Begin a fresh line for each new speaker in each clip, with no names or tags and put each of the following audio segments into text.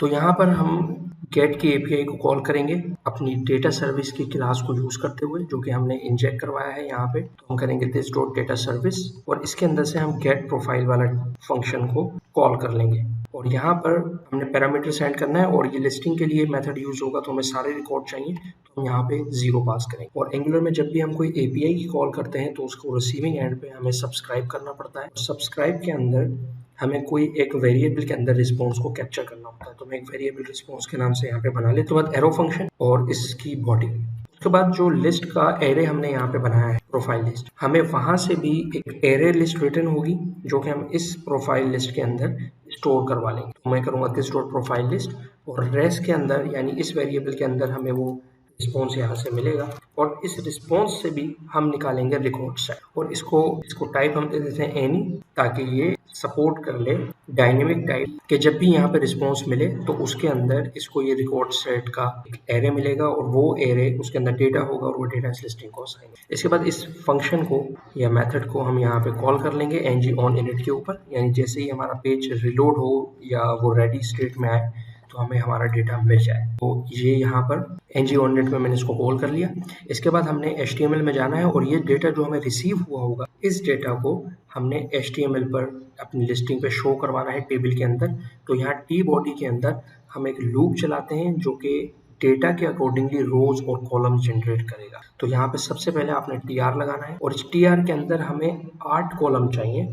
तो यहाँ पर हम गेट की एपीआई को कॉल करेंगे अपनी डेटा सर्विस की क्लास को यूज करते हुए, जो कि हमने इंजेक्ट करवाया है यहाँ पे। तो हम करेंगे दिस डॉट डेटा सर्विस और इसके अंदर से हम गेट प्रोफाइल वाला फंक्शन को कॉल कर लेंगे। और यहाँ पर हमने पैरामीटर सेंड करना है और ये लिस्टिंग के लिए मेथड यूज होगा, तो हमें सारे रिकॉर्ड चाहिए, तो हम यहाँ पे 0 पास करेंगे। और एंगुलर में जब भी हम कोई एपीआई की कॉल करते हैं तो उसको रिसीविंग एंड पे हमें सब्सक्राइब करना पड़ता है। सब्सक्राइब के अंदर हमें कोई एक वेरिएबल के अंदर रिस्पॉन्स को कैप्चर करना होता है, तो मैं एक वेरिएबल रिस्पॉन्स के नाम से यहाँ पे बना लेते। तो बाद एरो फंक्शन और इसकी बॉडी, उसके बाद जो लिस्ट का एरे हमने यहाँ पे बनाया है प्रोफाइल लिस्ट, हमें वहां से भी एक एरे लिस्ट रिटर्न होगी जो कि हम इस प्रोफाइल लिस्ट के अंदर स्टोर करवा लेंगे। तो मैं करूँगा दिस डॉट प्रोफाइल लिस्ट और रेस्ट के अंदर यानी इस वेरिएबल के अंदर हमें वो रिस्पॉन्स यहाँ से मिलेगा और इस रिस्पॉन्स से भी हम निकालेंगे रिकॉर्ड सेट और इसको टाइप हम दे देते हैं एनी, ताकि ये सपोर्ट कर ले डायनेमिक टाइप के। जब भी यहाँ पे रिस्पॉन्स मिले तो उसके अंदर इसको ये रिकॉर्ड सेट का एक एरे मिलेगा और वो एरे उसके अंदर डेटा होगा और वो डेटा इस लिस्टिंग को असाइन। इसके बाद इस फंक्शन को या मेथड को हम यहाँ पे कॉल कर लेंगे ng on init के ऊपर, यानी जैसे ही हमारा पेज रिलोड हो या वो रेडी स्टेट में आए तो हमें हमारा डेटा मिल जाए। तो ये यहाँ पर ng on init में मैंने इसको कॉल कर लिया। इसके बाद हमने HTML में जाना है और ये डेटा जो हमें रिसीव हुआ होगा, इस डेटा को हमने HTML पर अपनी लिस्टिंग पे शो करवाना है टेबल के अंदर। तो यहाँ टी बॉडी के अंदर हम एक लूप चलाते हैं जो कि डेटा के अकॉर्डिंगली रोज और कॉलम जनरेट करेगा। तो यहाँ पे सबसे पहले आपने tr लगाना है और इस tr के अंदर हमें 8 कॉलम चाहिए,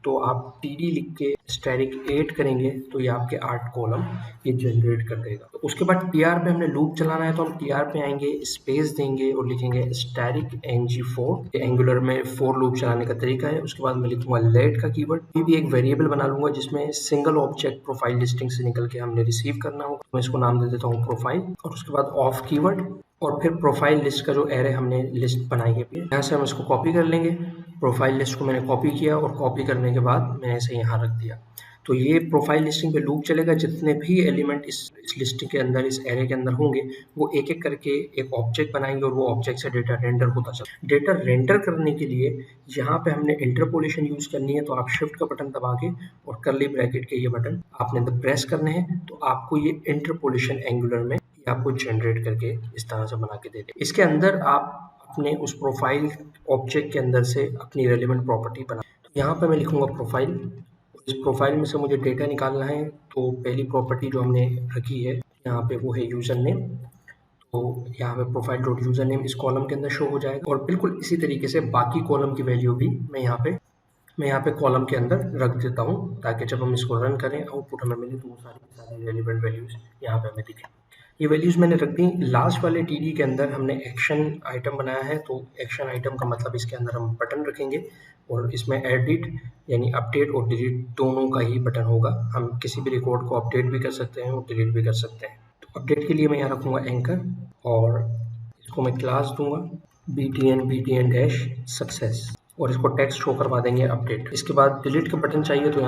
तो आप td लिख के स्टैटिक 8 करेंगे तो ये आपके 8 कॉलम ये जनरेट कर देगा। तो उसके बाद tr पे हमने लूप चलाना है, तो हम tr पे आएंगे, स्पेस देंगे और लिखेंगे स्टैटिक ng4। ये एंगुलर में फॉर लूप चलाने का तरीका है। उसके बाद मैं लिखूंगा लेट का कीवर्ड, ये भी एक वेरिएबल बना लूंगा जिसमें सिंगल ऑब्जेक्ट प्रोफाइल लिस्टिंग से निकल के हमने रिसीव करना होगा। मैं इसको नाम दे देता हूँ प्रोफाइल और उसके बाद ऑफ कीवर्ड और फिर प्रोफाइल लिस्ट का जो एरे हमने लिस्ट बनाई है यहाँ से हम इसको कॉपी कर लेंगे। प्रोफाइल लिस्ट को मैंने कॉपी किया और कॉपी करने के बाद मैंने इसे यहाँ रख दिया। तो ये प्रोफाइल लिस्टिंग पे लूप चलेगा, जितने भी एलिमेंट इस लिस्टिंग के अंदर इस एरे के अंदर होंगे वो एक एक करके एक ऑब्जेक्ट बनाएंगे और वो ऑब्जेक्ट से डेटा रेंडर होता चला। डेटा रेंडर करने के लिए यहाँ पे हमने इंटरपोलेशन यूज करनी है, तो आप शिफ्ट का बटन दबा के और कर्ली ब्रैकेट के ये बटन आपने प्रेस करने हैं, तो आपको ये इंटरपोलेशन एंगुलर में आपको जनरेट करके इस तरह से बना के दे दे। इसके अंदर आप अपने उस प्रोफाइल ऑब्जेक्ट के अंदर से अपनी रेलेवेंट प्रॉपर्टी बना। तो यहाँ पे मैं लिखूंगा प्रोफाइल, इस प्रोफाइल में से मुझे डेटा निकालना है। तो पहली प्रॉपर्टी जो हमने रखी है यहाँ पे वो है यूजर नेम, तो यहाँ पे प्रोफाइल डॉट यूजर नेम इस कॉलम के अंदर शो हो जाएगा और बिल्कुल इसी तरीके से बाकी कॉलम की वैल्यू भी मैं यहाँ पे कॉलम के अंदर रख देता हूँ, ताकि जब हम इसको रन करें आउटपुट हमें मिले तो वो सारी रेलिवेंट वैल्यूज यहाँ पे हमें दिखे। ये वैल्यूज मैंने रख दी। लास्ट वाले टीडी के अंदर हमने एक्शन आइटम बनाया है, तो एक्शन आइटम का मतलब इसके अंदर हम बटन रखेंगे और इसमें एडिट यानी अपडेट और डिलीट दोनों का ही बटन होगा। हम किसी भी रिकॉर्ड को अपडेट भी कर सकते हैं और डिलीट भी कर सकते हैं। तो अपडेट के लिए मैं यहाँ रखूँगा एंकर और इसको मैं क्लास दूंगा btn डैश सक्सेस और इसको टेक्स्ट शो करवा देंगे अपडेट। इसके बाद डिलीट का बटन चाहिए, तो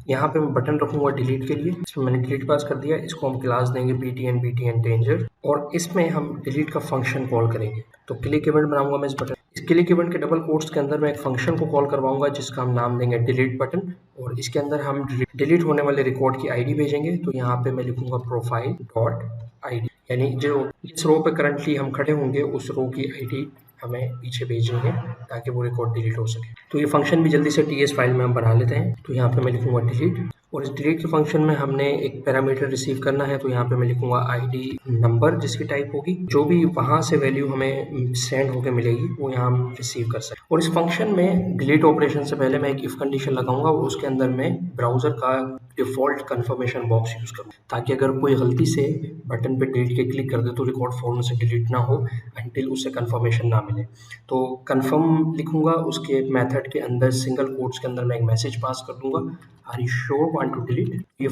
यहाँ पे मैं बटन रखूंगा डिलीट के लिए। इसमें मैंने डिलीट पास कर दिया, इसको हम क्लास देंगे btn डेंजर और इसमें हम डिलीट का फंक्शन कॉल करेंगे। तो क्लिक इवेंट बनाऊंगा मैं इस बटन, इस क्लिक इवेंट के डबल कोट्स के अंदर मैं एक फंक्शन को कॉल करवाऊंगा जिसका हम नाम देंगे डिलीट बटन और इसके अंदर हम डिलीट होने वाले रिकॉर्ड की आईडी भेजेंगे। तो यहाँ पे मैं लिखूंगा प्रोफाइल डॉट आईडी, यानी जो जिस रो पे करंटली हम खड़े होंगे उस रो की आईडी हमें पीछे भेजेंगे ताकि वो रिकॉर्ड डिलीट हो सके। तो ये फंक्शन भी जल्दी से टीएस फाइल में हम बना लेते हैं। तो यहाँ पे मैं लिखूंगा डिलीट और इस डिलीट के फंक्शन में हमने एक पैरामीटर रिसीव करना है, तो यहाँ पे मैं लिखूंगा आईडी नंबर जिसकी टाइप होगी, जो भी वहां से वैल्यू हमें सेंड होकर मिलेगी वो यहाँ हम रिसीव कर सकते हैं। और इस फंक्शन में डिलीट ऑपरेशन से पहले मैं एक इफ कंडीशन लगाऊंगा और उसके अंदर मैं ब्राउजर का डिफॉल्ट कंफर्मेशन बॉक्स यूज करूँ, ताकि अगर कोई गलती से बटन पे डिलीट के क्लिक कर दे तो रिकॉर्ड फॉर्म से डिलीट ना हो अंटिल उसे कंफर्मेशन ना मिले। तो कंफर्म लिखूंगा, उसके मेथड के अंदर सिंगल कोट्स के अंदर मैं एक मैसेज पास कर दूंगा are you sure want to delete. ये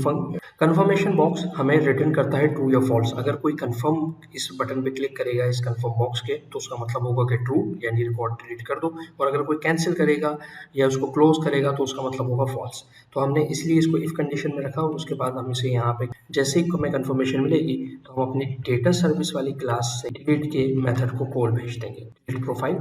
कंफर्मेशन बॉक्स हमें रिटर्न करता है ट्रू या फॉल्स। अगर कोई कंफर्म इस बटन पे क्लिक करेगा इस कंफर्म बॉक्स के तो उसका मतलब होगा कि ट्रू यानी रिकॉर्ड डिलीट कर दो, और अगर कोई कैंसिल करेगा या उसको क्लोज करेगा तो उसका मतलब होगा फॉल्स। तो हमने इसलिए इसको इफ कंडीशन में रखा और उसके बाद हम इसे यहाँ पे जैसे ही हमें कंफर्मेशन मिलेगी तो हम अपनी डेटा सर्विस वाली क्लास से डिलीट के मेथड को कॉल भेज देंगे, डिलीट प्रोफाइल।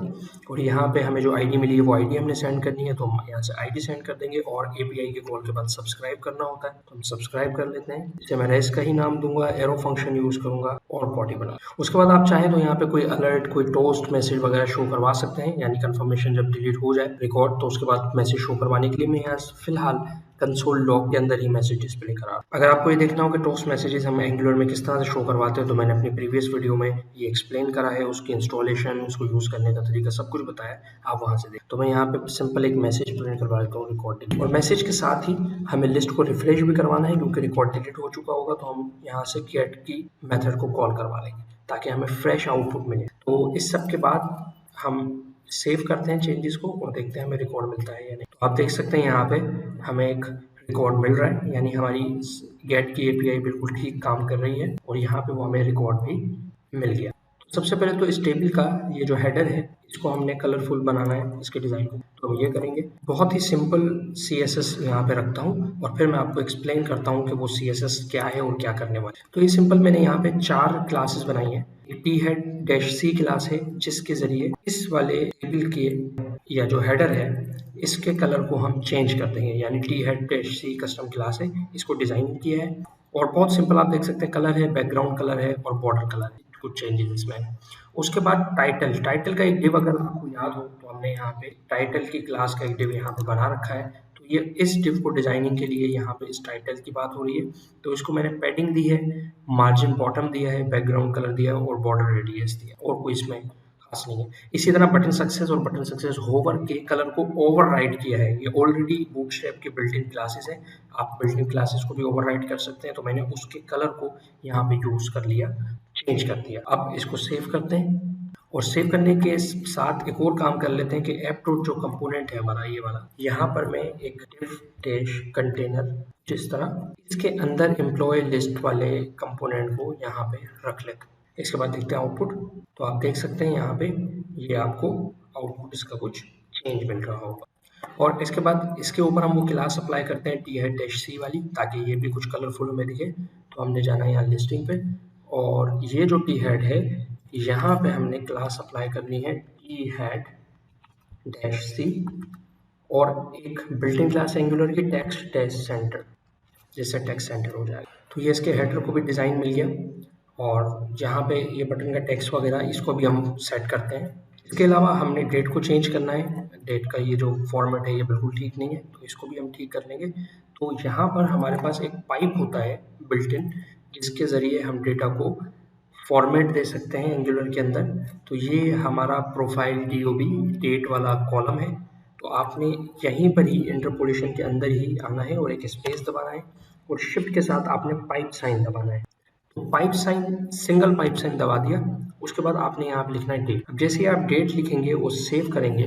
और यहाँ पे हमें जो आईडी मिली है वो आईडी हमने सेंड करनी है, तो हम यहाँ से आईडी सेंड कर देंगे। और एपीआई के कॉल के बाद सब्सक्राइब करना होता है, तो हम सब्सक्राइब कर लेते हैं। इसे मैं रेस्ट का ही नाम दूंगा, एरो फंक्शन यूज करूंगा और बॉडी बना। उसके बाद आप चाहें तो यहाँ पे कोई अलर्ट, कोई टोस्ट मैसेज वगैरह शो करवा सकते हैं, यानी कंफर्मेशन जब डिलीट हो जाए रिकॉर्ड तो उसके बाद मैसेज शो करवाने के लिए मैं यहाँ फिलहाल कंसोल लॉग के अंदर ही मैसेज डिस्प्ले करा। अगर आपको ये देखना हो कि टोस्ट मैसेजेस हम एंगुलर में किस तरह से शो करवाते हैं तो मैंने अपनी प्रीवियस वीडियो में ये एक्सप्लेन करा है, उसकी इंस्टॉलेशन, उसको यूज करने का तरीका सब कुछ बताया, आप वहां से देख। तो मैं यहाँ पे सिंपल एक मैसेज प्रिंट करवा लेता हूँ, रिकॉर्ड डिलीट। और मैसेज के साथ ही हमें लिस्ट को रिफ्रेश भी करवाना है, क्योंकि रिकॉर्ड डिलीट हो चुका होगा तो हम यहाँ से गेट की मेथड को कॉल करवा लेंगे ताकि हमें फ्रेश आउटपुट मिले। तो इस सब के बाद हम सेव करते हैं चेंजेस को और देखते हैं हमें रिकॉर्ड मिलता है या नहीं। तो आप देख सकते हैं यहाँ पे हमें एक रिकॉर्ड मिल रहा है, यानी हमारी गेट की एपीआई बिल्कुल ठीक काम कर रही है और यहाँ पे वो हमें रिकॉर्ड भी मिल गया। तो सबसे पहले तो इस टेबल का ये जो हेडर है इसको हमने कलरफुल बनाना है, इसके डिजाइन को, तो हम ये करेंगे। बहुत ही सिंपल CSS यहाँ पे रखता हूँ और फिर मैं आपको एक्सप्लेन करता हूँ कि वो CSS क्या है और क्या करने वाला है। तो ये सिंपल मैंने यहाँ पे 4 क्लासेस बनाई है। T-head-C क्लास है जिसके जरिए इस वाले टेबल के या जो हेडर है इसके कलर को हम चेंज कर देंगे, यानी T-head-C कस्टम क्लास है, इसको डिजाइन किया है। और बहुत सिंपल आप देख सकते हैं, कलर है, बैकग्राउंड कलर है और बॉर्डर कलर है, कुछ चेंजेस इसमें है। उसके बाद टाइटल का एक डिव अगर आपको याद हो तो हमने यहाँ पे टाइटल की क्लास का एक डिव यहाँ पे बना रखा है। तो ये इस डिव को डिजाइनिंग के लिए यहाँ पे इस टाइटल की बात हो रही है, तो इसको मैंने पैडिंग दी है, मार्जिन बॉटम दिया है, बैकग्राउंड कलर दिया है और बॉर्डर रेडियस दिया, और कोई इसमें खास नहीं है। इसी तरह बटन सक्सेस और बटन सक्सेस होवर के कलर को ओवरराइड किया है, ये ऑलरेडी बूटस्ट्रैप के बिल्ट इन क्लासेस है, आप बिल्ट इन क्लासेस को भी ओवरराइड कर सकते हैं। तो मैंने उसके कलर को यहाँ पे यूज कर लिया, चेंज कर दिया। अब इसको सेव करते हैं और सेव करने के साथ एक और काम कर लेते हैं कि ऐप डॉट जो कंपोनेंट है हमारा ये वाला, यहाँ पर मैं एक div dash कंटेनर जिस तरह इसके अंदर एम्प्लॉय लिस्ट वाले कंपोनेंट को यहाँ पे रख लेते हैं। इसके बाद देखते हैं आउटपुट। तो आप देख सकते हैं यहाँ पे ये आपको आउटपुट इसका कुछ चेंज मिल रहा होगा। और इसके बाद इसके ऊपर हम वो क्लास अप्लाई करते हैं T-head-C वाली, ताकि ये भी कुछ कलरफुल में दिखे। तो हमने जाना है यहाँ लिस्टिंग पे और ये जो T-head है यहाँ पे हमने क्लास अप्लाई करनी है T-head-C और एक बिल्ट-इन क्लास एंगुलर की टेक्स्ट सेंटर, जिससे टेक्स्ट सेंटर हो जाएगा। तो ये इसके हेडर को भी डिज़ाइन मिल गया और यहाँ पे ये बटन का टेक्स्ट वगैरह इसको भी हम सेट करते हैं। इसके अलावा हमने डेट को चेंज करना है, डेट का ये जो फॉर्मेट है ये बिल्कुल ठीक नहीं है, तो इसको भी हम ठीक कर लेंगे। तो यहाँ पर हमारे पास एक पाइप होता है बिल्ट इन, जिसके ज़रिए हम डेटा को फॉर्मेट दे सकते हैं एंगुलर के अंदर। तो ये हमारा प्रोफाइल DOB डेट वाला कॉलम है, तो आपने यहीं पर ही इंटरपोलेशन के अंदर ही आना है और एक स्पेस दबाना है और शिफ्ट के साथ आपने पाइप साइन दबाना है। तो pipe sign, single pipe sign दबा दिया, उसके बाद आपने यहाँ पे लिखना है डेट। अब जैसे ही आप डेट लिखेंगे और सेव करेंगे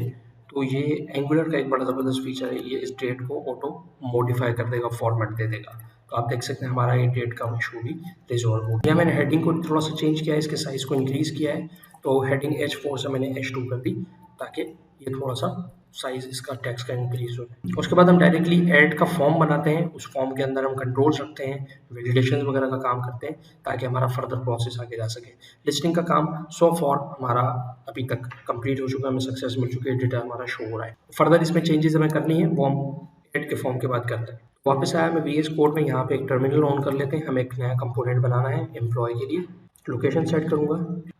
तो ये एंगुलर का एक बड़ा ज़बरदस्त फीचर है, ये इस डेट को ऑटो मॉडिफाई कर देगा, फॉर्मेट दे देगा। तो आप देख सकते हैं हमारा ये डेट का इशू भी रिजॉल्व हो गया। मैंने हेडिंग को थोड़ा सा चेंज किया है, इसके साइज को इंक्रीज किया है, तो हेडिंग H4 से मैंने H2 कर दी ताकि ये थोड़ा सा साइज इसका टेक्स्ट का इंक्रीज हो जाए। उसके बाद हम डायरेक्टली ऐड का फॉर्म बनाते हैं, उस फॉर्म के अंदर हम कंट्रोल्स रखते हैं, वैलिडेशन वगैरह का काम करते हैं ताकि हमारा फर्दर प्रोसेस आगे जा सके। लिस्टिंग का काम सो फॉर हमारा अभी तक कंप्लीट हो चुका है, हमें सक्सेस मिल चुकी है, डेटा हमारा शो हो रहा है। फर्दर इसमें चेंजेस हमें करनी है, वो हम ऐड के फॉर्म के बाद करते हैं। वापस आया मैं VS कोड में, यहाँ पे एक टर्मिनल ऑन कर लेते हैं। हमें एक नया कंपोनेंट बनाना है एम्प्लॉय के लिए। लोकेशन सेट करूँगा,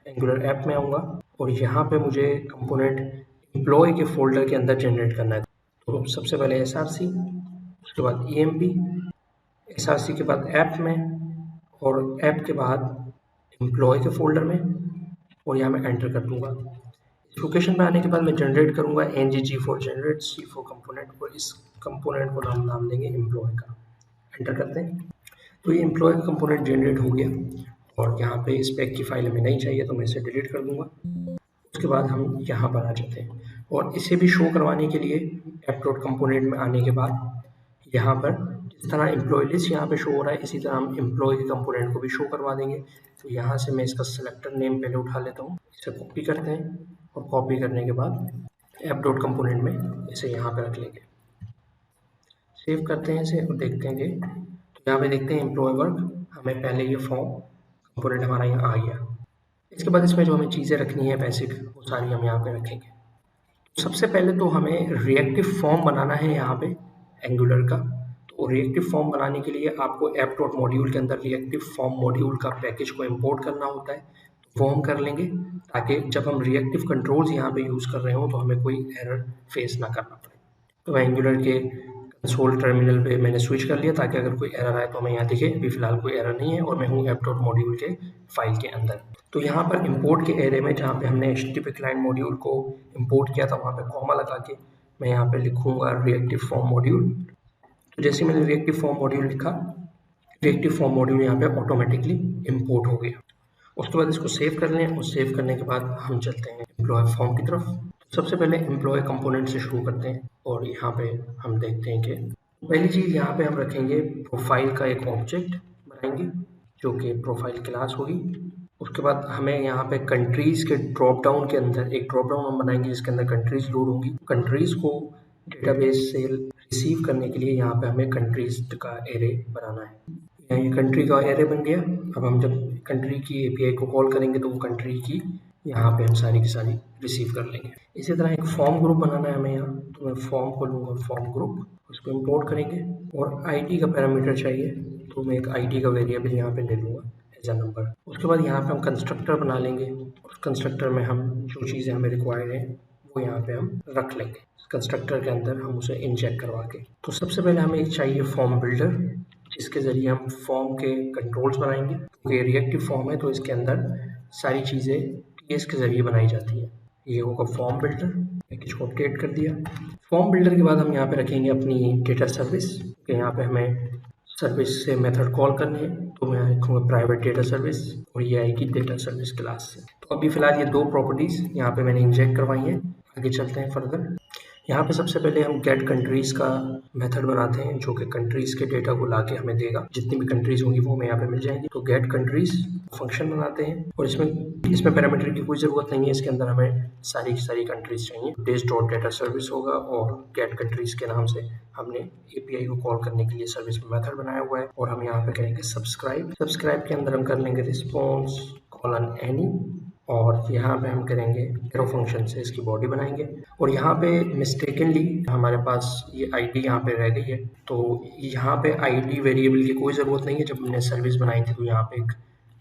एंगुलर ऐप में आऊँगा और यहाँ पे मुझे कंपोनेंट एम्प्लॉय के फोल्डर के अंदर जनरेट करना है। तो सबसे पहले SRC, उसके बाद EMP, SRC के बाद ऐप में और ऐप के बाद एम्प्लॉय के फोल्डर में, और यहाँ मैं एंटर कर दूँगा। लोकेशन पे आने के बाद मैं जनरेट करूँगा NGG for generate C for component, और इस कंपोनेंट को नाम देंगे एम्प्लॉय का। एंटर करते हैं तो ये एम्प्लॉय का कंपोनेंट जनरेट हो गया और यहाँ पे स्पेक की फाइल हमें नहीं चाहिए तो मैं इसे डिलीट कर दूंगा। उसके बाद हम यहाँ पर आ जाते हैं और इसे भी शो करवाने के लिए ऐप डॉट कंपोनेंट में आने के बाद यहाँ पर जिस तरह एम्प्लॉय लिस्ट यहाँ पे शो हो रहा है, इसी तरह हम एम्प्लॉय के कंपोनेंट को भी शो करवा देंगे। तो यहाँ से मैं इसका सिलेक्टर नेम पहले उठा लेता हूँ, इसे कॉपी करते हैं और कॉपी करने के बाद ऐप डॉट कंपोनेंट में इसे यहाँ पे रख लेंगे। सेव करते हैं इसे और देखते हैं कि तो यहाँ पे देखते हैं एम्प्लॉय वर्क, हमें पहले ये फॉर्म कंपोनेंट हमारा यहाँ आ गया। इसके बाद इसमें जो हमें चीज़ें रखनी है बेसिक, वो सारी हम यहाँ पे रखेंगे। सबसे पहले तो हमें रिएक्टिव फॉर्म बनाना है यहाँ पे एंगुलर का। तो रिएक्टिव फॉर्म बनाने के लिए आपको ऐप डॉट मॉड्यूल के अंदर रिएक्टिव फॉर्म मॉड्यूल का पैकेज को इंपोर्ट करना होता है, तो वो हम कर लेंगे ताकि जब हम रिएक्टिव कंट्रोल्स यहाँ पे यूज़ कर रहे हो तो हमें कोई एरर फेस ना करना पड़े। तो मैं एंगुलर के कंसोल टर्मिनल पे मैंने स्विच कर लिया ताकि अगर कोई एरर आए तो हमें यहाँ दिखे। अभी फिलहाल कोई एरर नहीं है और मैं हूँ ऐप डॉट मॉड्यूल के फाइल के अंदर। तो यहाँ पर इंपोर्ट के एरिया में जहाँ पे हमने HTTP क्लाइंट मॉड्यूल को इंपोर्ट किया था वहाँ पे कॉमा लगा के मैं यहाँ पे लिखूँगा रिएक्टिव फॉर्म मॉड्यूल। तो जैसे मैंने रिएक्टिव फॉर्म मॉड्यूल लिखा, रिएक्टिव फॉर्म मॉड्यूल यहाँ पे ऑटोमेटिकली इंपोर्ट हो गया। उसके बाद इसको सेव कर लें और सेव करने के बाद हम चलते हैं एम्प्लॉय फॉर्म की तरफ। सबसे पहले एम्प्लॉय कंपोनेंट से शुरू करते हैं और यहाँ पे हम देखते हैं कि पहली चीज़ यहाँ पे हम रखेंगे प्रोफाइल का एक ऑब्जेक्ट बनाएंगे जो कि प्रोफाइल क्लास होगी। उसके बाद हमें यहाँ पे कंट्रीज़ के ड्रॉप डाउन के अंदर एक ड्रॉप डाउन हम बनाएंगे जिसके अंदर कंट्रीज़ लोड होंगी। कंट्रीज़ को डेटाबेस से रिसीव करने के लिए यहाँ पे हमें कंट्रीज़ का एरे बनाना है। ये कंट्री का एरे बन गया। अब हम जब कंट्री की API को कॉल करेंगे तो वो कंट्री की यहाँ पे हम सारी की सारी रिसीव कर लेंगे। इसी तरह एक फॉर्म ग्रुप बनाना है हमें यहाँ, तो मैं फॉर्म को लूँगा फॉर्म ग्रुप, उसको इंपोर्ट करेंगे और ID का पैरामीटर चाहिए तो मैं एक ID का वेरिएबल यहाँ पे ले लूँगा एज अ नंबर। उसके बाद यहाँ पे हम कंस्ट्रक्टर बना लेंगे। उस कंस्ट्रक्टर में हम जो चीज़ें हमें रिक्वायर्ड है वो यहाँ पे हम रख लेंगे कंस्ट्रक्टर के अंदर, हम उसे इंजेक्ट करवा के। तो सबसे पहले हमें एक चाहिए फॉर्म बिल्डर जिसके ज़रिए हम फॉर्म के कंट्रोल्स बनाएंगे। क्योंकि रिएक्टिव फॉर्म है तो इसके अंदर सारी चीज़ें PS के ज़रिए बनाई जाती है। ये होगा फॉर्म बिल्डर, पैकेज को अपडेट कर दिया। फॉर्म बिल्डर के बाद हम यहाँ पे रखेंगे अपनी डेटा सर्विस कि यहाँ पे हमें सर्विस से मेथड कॉल करनी है, तो मैं रखूँगा प्राइवेट डेटा सर्विस और ये आएगी डेटा सर्विस क्लास से। तो अभी फिलहाल ये दो प्रॉपर्टीज़ यहाँ पे मैंने इंजेक्ट करवाई हैं। आगे चलते हैं फर्दर। यहाँ पे सबसे पहले हम गेट कंट्रीज़ का मेथड बनाते हैं जो कि कंट्रीज़ के डेटा को लाके हमें देगा। जितनी भी कंट्रीज़ होंगी वो हमें यहाँ पे मिल जाएंगी। तो गेट कंट्रीज़ फंक्शन बनाते हैं और इसमें पैरामीटर की कोई ज़रूरत नहीं है। इसके अंदर हमें सारी की सारी कंट्रीज़ चाहिए। बेस डॉट डेटा सर्विस होगा और गेट कंट्रीज़ के नाम से हमने API को कॉल करने के लिए सर्विस मेथड बनाया हुआ है। और हम यहाँ पे करेंगे सब्सक्राइब के अंदर हम कर लेंगे रिस्पॉन्स कॉलन एनी और यहाँ पे हम करेंगे एरो फंक्शन से इसकी बॉडी बनाएंगे। और यहाँ पे मिस्टेकनली हमारे पास ये ID यहाँ पे रह गई है, तो यहाँ पे ID वेरिएबल की कोई ज़रूरत नहीं है। जब हमने सर्विस बनाई थी तो यहाँ पे एक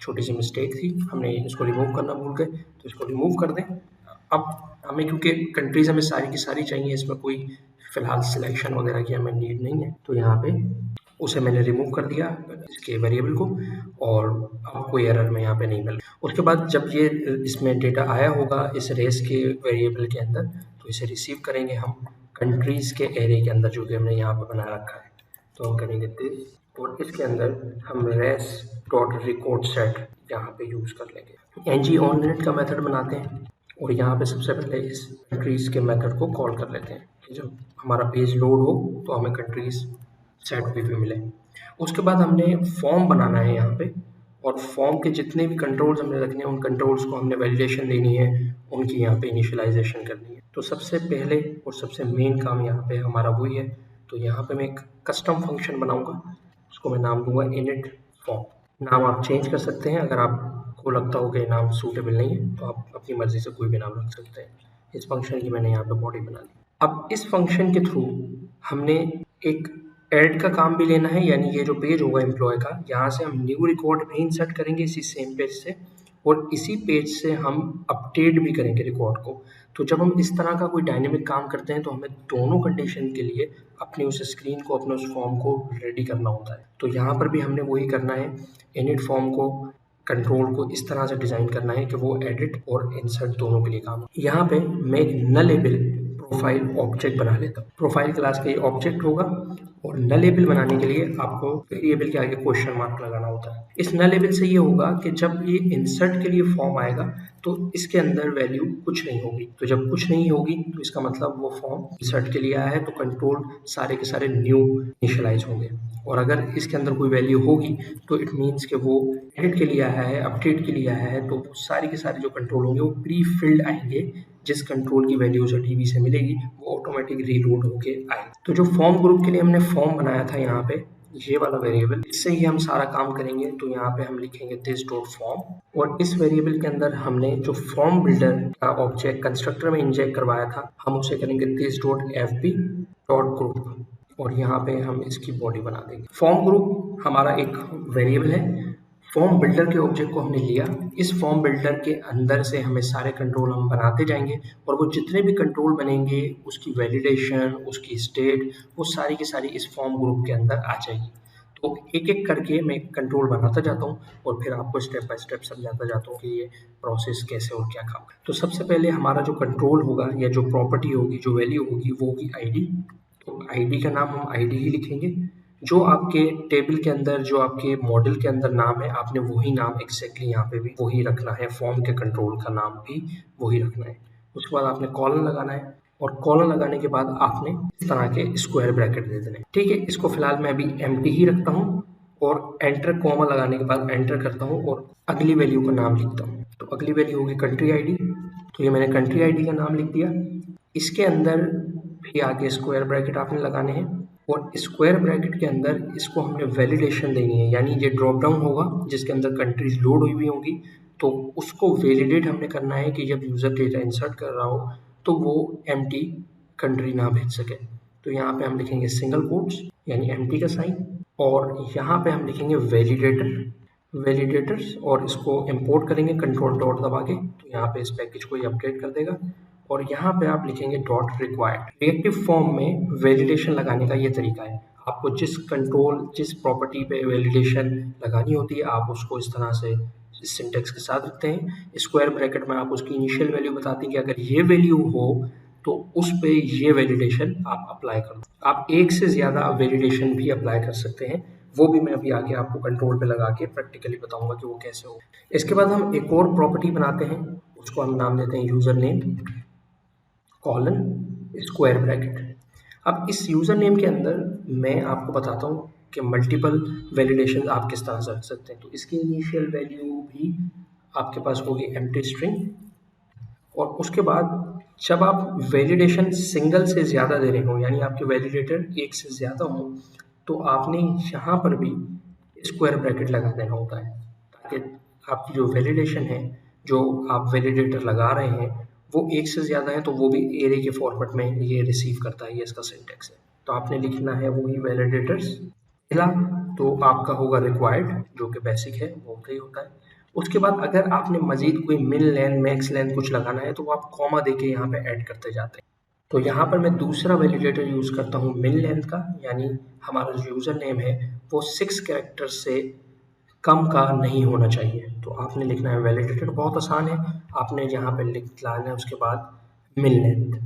छोटी सी मिस्टेक थी, हमने इसको रिमूव करना भूल गए, तो इसको रिमूव कर दें। अब हमें क्योंकि कंट्रीज हमें सारी की सारी चाहिए, इसमें कोई फिलहाल सिलेक्शन वगैरह की हमें नीड नहीं है, तो यहाँ पे उसे मैंने रिमूव कर दिया इसके वेरिएबल को और अब कोई एरर में यहाँ पे नहीं मिल। उसके बाद जब ये इसमें डेटा आया होगा इस रेस के वेरिएबल के अंदर, तो इसे रिसीव करेंगे हम कंट्रीज़ के एरे के अंदर जो कि हमने यहाँ पे बना रखा है। तो हम करेंगे दिस और इसके अंदर हम रेस डॉट रिकॉर्ड सेट यहाँ पे यूज़ कर लेंगे। ng ऑननेट का मेथड बनाते हैं और यहाँ पे सबसे पहले इस कंट्रीज़ के मेथड को कॉल कर लेते हैं कि जब हमारा पेज लोड हो तो हमें कंट्रीज़ सेट भी मिले। उसके बाद हमने फॉर्म बनाना है यहाँ पे और फॉर्म के जितने भी कंट्रोल्स हमने रखने हैं उन कंट्रोल्स को हमने वैलिडेशन देनी है, उनकी यहाँ पे इनिशियलाइजेशन करनी है। तो सबसे पहले और सबसे मेन काम यहाँ पे हमारा वही है। तो यहाँ पे मैं एक कस्टम फंक्शन बनाऊंगा, उसको मैं नाम दूंगा इनिट फॉर्म। नाम आप चेंज कर सकते हैं, अगर आपको लगता हो कि नाम सूटेबल नहीं है तो आप अपनी मर्जी से कोई भी नाम रख सकते हैं। इस फंक्शन की मैंने यहाँ पे बॉडी बना ली। अब इस फंक्शन के थ्रू हमने एक ऐड का काम भी लेना है, यानी ये जो पेज होगा एम्प्लॉय का, यहाँ से हम न्यू रिकॉर्ड भी इंसर्ट करेंगे इसी सेम पेज से और इसी पेज से हम अपडेट भी करेंगे रिकॉर्ड को। तो जब हम इस तरह का कोई डायनेमिक काम करते हैं तो हमें दोनों कंडीशन के लिए अपनी उस स्क्रीन को, अपने उस फॉर्म को रेडी करना होता है। तो यहाँ पर भी हमने वही करना है, इनिट फॉर्म को कंट्रोल को इस तरह से डिज़ाइन करना है कि वो एडिट और इंसर्ट दोनों के लिए काम। यहाँ पे मैं एक नलेबल प्रोफाइल ऑब्जेक्ट बना लेता हूँ। प्रोफाइल क्लास का ये ऑब्जेक्ट होगा और नलेबल बनाने के लिए आपको वेरिएबल के आगे क्वेश्चन मार्क लगाना होता है। इस नलेबल से ये होगा कि जब ये इंसर्ट के लिए फॉर्म आएगा तो इसके अंदर वैल्यू कुछ नहीं होगी। तो जब कुछ नहीं होगी तो इसका मतलब वो फॉर्म इंसर्ट के लिए आया है, तो कंट्रोल सारे के सारे न्यू इनिशियलाइज होंगे। और अगर इसके अंदर कोई वैल्यू होगी तो इट मीन्स कि वो एडिट के लिए आया है, अपडेट के लिए आया है, तो सारे के सारे जो कंट्रोल होंगे वो प्री फिल्ड आएंगे जिस कंट्रोल की वैल्यू उसे डीबी से मिलेगी वो ऑटोमेटिक रीलोड होके आएगी। तो जो फॉर्म ग्रुप के लिए हमने फॉर्म बनाया था यहाँ पे ये वाला वेरिएबल, इससे ही हम सारा काम करेंगे। तो यहाँ पे हम लिखेंगे दिस डॉट फॉर्म और इस वेरिएबल के अंदर हमने जो फॉर्म बिल्डर का ऑब्जेक्ट कंस्ट्रक्टर में इंजेक्ट करवाया था हम उसे करेंगे this dot fb dot group और यहाँ पे हम इसकी बॉडी बना देंगे। फॉर्म ग्रुप हमारा एक वेरिएबल है। फॉर्म बिल्डर के ऑब्जेक्ट को हमने लिया, इस फॉर्म बिल्डर के अंदर से हमें सारे कंट्रोल हम बनाते जाएंगे और वो जितने भी कंट्रोल बनेंगे उसकी वैलिडेशन, उसकी स्टेट, वो सारी की सारी इस फॉर्म ग्रुप के अंदर आ जाएगी। तो एक एक करके मैं कंट्रोल बनाता जाता हूँ और फिर आपको स्टेप बाय स्टेप समझाता जाता हूँ कि ये प्रोसेस कैसे और क्या काम। तो सबसे पहले हमारा जो कंट्रोल होगा या जो प्रॉपर्टी होगी, जो वैल्यू होगी वो होगी आईडी। तो आईडी का नाम हम आईडी ही लिखेंगे। जो आपके टेबल के अंदर, जो आपके मॉडल के अंदर नाम है, आपने वही नाम एग्जैक्टली यहाँ पे भी वही रखना है। फॉर्म के कंट्रोल का नाम भी वही रखना है। उसके बाद आपने कॉलन लगाना है और कॉलन लगाने के बाद आपने इस तरह के स्क्वायर ब्रैकेट दे देने। ठीक है, इसको फिलहाल मैं अभी एम्प्टी ही रखता हूँ और एंटर कॉमा लगाने के बाद एंटर करता हूँ और अगली वैल्यू का नाम लिखता हूँ। तो अगली वैल्यू होगी कंट्री आईडी। तो ये मैंने कंट्री आईडी का नाम लिख दिया। इसके अंदर भी आगे स्क्वायर ब्रैकेट आपने लगाने हैं और स्क्वायर ब्रैकेट के अंदर इसको हमने वैलिडेशन देनी है, यानी ये ड्रॉप डाउन होगा जिसके अंदर कंट्रीज लोड हुई होंगी तो उसको वैलिडेट हमने करना है कि जब यूज़र डेटा इंसर्ट कर रहा हो तो वो एम्प्टी कंट्री ना भेज सके। तो यहाँ पे हम लिखेंगे सिंगल कोट्स यानी एम्प्टी का साइन और यहाँ पे हम लिखेंगे वैलिडेटर्स और इसको इंपोर्ट करेंगे कंट्रोल डॉट दबा के। तो यहाँ पे इस पैकेज को ये अपडेट कर देगा और यहाँ पे आप लिखेंगे डॉट रिक्वायर्ड। रिएक्टिव फॉर्म में वैलिडेशन लगाने का ये तरीका है। आपको जिस कंट्रोल, जिस प्रॉपर्टी पे वैलिडेशन लगानी होती है आप उसको इस तरह से इस सिंटेक्स के साथ रखते हैं। स्क्वायर ब्रैकेट में आप उसकी इनिशियल वैल्यू बताते हैं कि अगर ये वैल्यू हो तो उस पे ये वैलिडेशन आप अप्लाई करो। आप एक से ज़्यादा वैलिडेशन भी अप्लाई कर सकते हैं, वो भी मैं अभी आगे आपको कंट्रोल पे लगा के प्रैक्टिकली बताऊंगा कि वो कैसे हो। इसके बाद हम एक और प्रॉपर्टी बनाते हैं, उसको हम नाम देते हैं user name colon square bracket. अब इस यूज़र नेम के अंदर मैं आपको बताता हूँ कि मल्टीपल वैलिडेशन आप किस तरह से रख सकते हैं। तो इसकी इनिशियल वैल्यू भी आपके पास होगी एम्प्टी स्ट्रिंग और उसके बाद जब आप वैलिडेशन सिंगल से ज़्यादा दे रहे हो यानी आपके वैलिडेटर एक से ज़्यादा हो तो आपने यहाँ पर भी स्क्वायर ब्रैकेट लगा देना होता है ताकि आपकी जो वैलिडेशन है, जो आप वैलिडेटर लगा रहे हैं वो एक से ज़्यादा है तो वो भी एरे के फॉर्मेट में ये रिसीव करता है। ये इसका सिंटेक्स है। तो आपने लिखना है वही वैलिडेटर्स। पहला तो आपका होगा रिक्वायर्ड जो कि बेसिक है, वो होता ही होता है। उसके बाद अगर आपने मजीद कोई मिन लेंथ, मैक्स लेंथ कुछ लगाना है तो वो आप कॉमा देके यहाँ पे ऐड करते जाते हैं। तो यहाँ पर मैं दूसरा वैलिडेटर यूज़ करता हूँ मिन लेंथ का, यानी हमारा जो यूज़र नेम है वो 6 कैरेक्टर से कम का नहीं होना चाहिए। तो आपने लिखना है वैलिडेटर, बहुत आसान है। आपने यहाँ पे लिख लाना है उसके बाद मिन लेंथ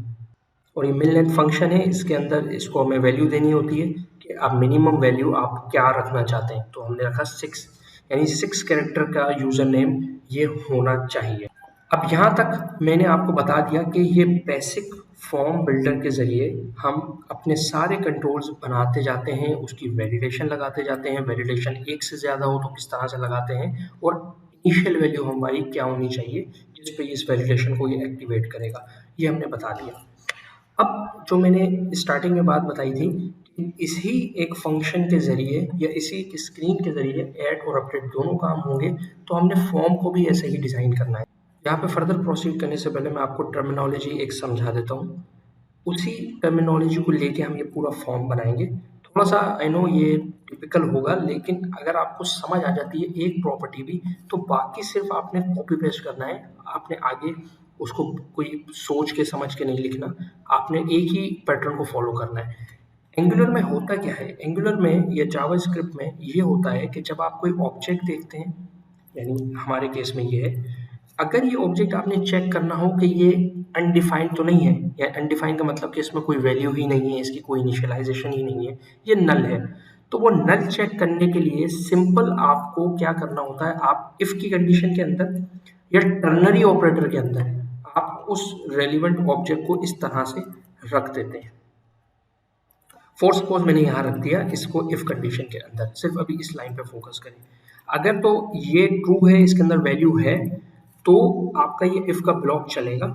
और ये मिन लेंथ फंक्शन है, इसके अंदर इसको हमें वैल्यू देनी होती है कि आप मिनिमम वैल्यू आप क्या रखना चाहते हैं। तो हमने रखा 6 यानी 6 कैरेक्टर का यूज़र नेम ये होना चाहिए। अब यहाँ तक मैंने आपको बता दिया कि ये बेसिक फॉर्म बिल्डर के ज़रिए हम अपने सारे कंट्रोल्स बनाते जाते हैं, उसकी वैलिडेशन लगाते जाते हैं। वैलिडेशन एक से ज़्यादा हो तो किस तरह से लगाते हैं और इनिशियल वैल्यू हमारी क्या होनी चाहिए जिस पे इस वैलिडेशन को ये एक्टिवेट करेगा, ये हमने बता दिया। अब जो मैंने स्टार्टिंग में बात बताई थी कि इसी एक फंक्शन के ज़रिए या इसी एक स्क्रीन के ज़रिए ऐड और अपडेट दोनों काम होंगे, तो हमने फॉर्म को भी ऐसे ही डिज़ाइन करना है। यहाँ पे फर्दर प्रोसीड करने से पहले मैं आपको टर्मिनोलॉजी एक समझा देता हूँ। उसी टर्मिनोलॉजी को लेके हम ये पूरा फॉर्म बनाएंगे। थोड़ा सा आई नो ये टिपिकल होगा, लेकिन अगर आपको समझ आ जाती है एक प्रॉपर्टी भी तो बाकी सिर्फ आपने कॉपी पेस्ट करना है। आपने आगे उसको कोई सोच के समझ के नहीं लिखना, आपने एक ही पैटर्न को फॉलो करना है। एंगुलर में होता क्या है, एंगुलर में या जावास्क्रिप्ट में ये होता है कि जब आप कोई ऑब्जेक्ट देखते हैं, यानी हमारे केस में ये है, अगर ये ऑब्जेक्ट आपने चेक करना हो कि ये अनडिफाइंड तो नहीं है, या अनडिफाइंड का मतलब कि इसमें कोई वैल्यू ही नहीं है, इसकी कोई इनिशियलाइजेशन ही नहीं है, ये नल है, तो वो नल चेक करने के लिए सिंपल आपको क्या करना होता है, आप इफ की कंडीशन के अंदर या टर्नरी ऑपरेटर के अंदर आप उस रेलिवेंट ऑब्जेक्ट को इस तरह से रख देते हैं। फॉर सपोज मैंने यहाँ रख दिया इसको इफ कंडीशन के अंदर, सिर्फ अभी इस लाइन पे फोकस करें। अगर तो ये ट्रू है, इसके अंदर वैल्यू है, तो आपका ये इफ का ब्लॉक चलेगा।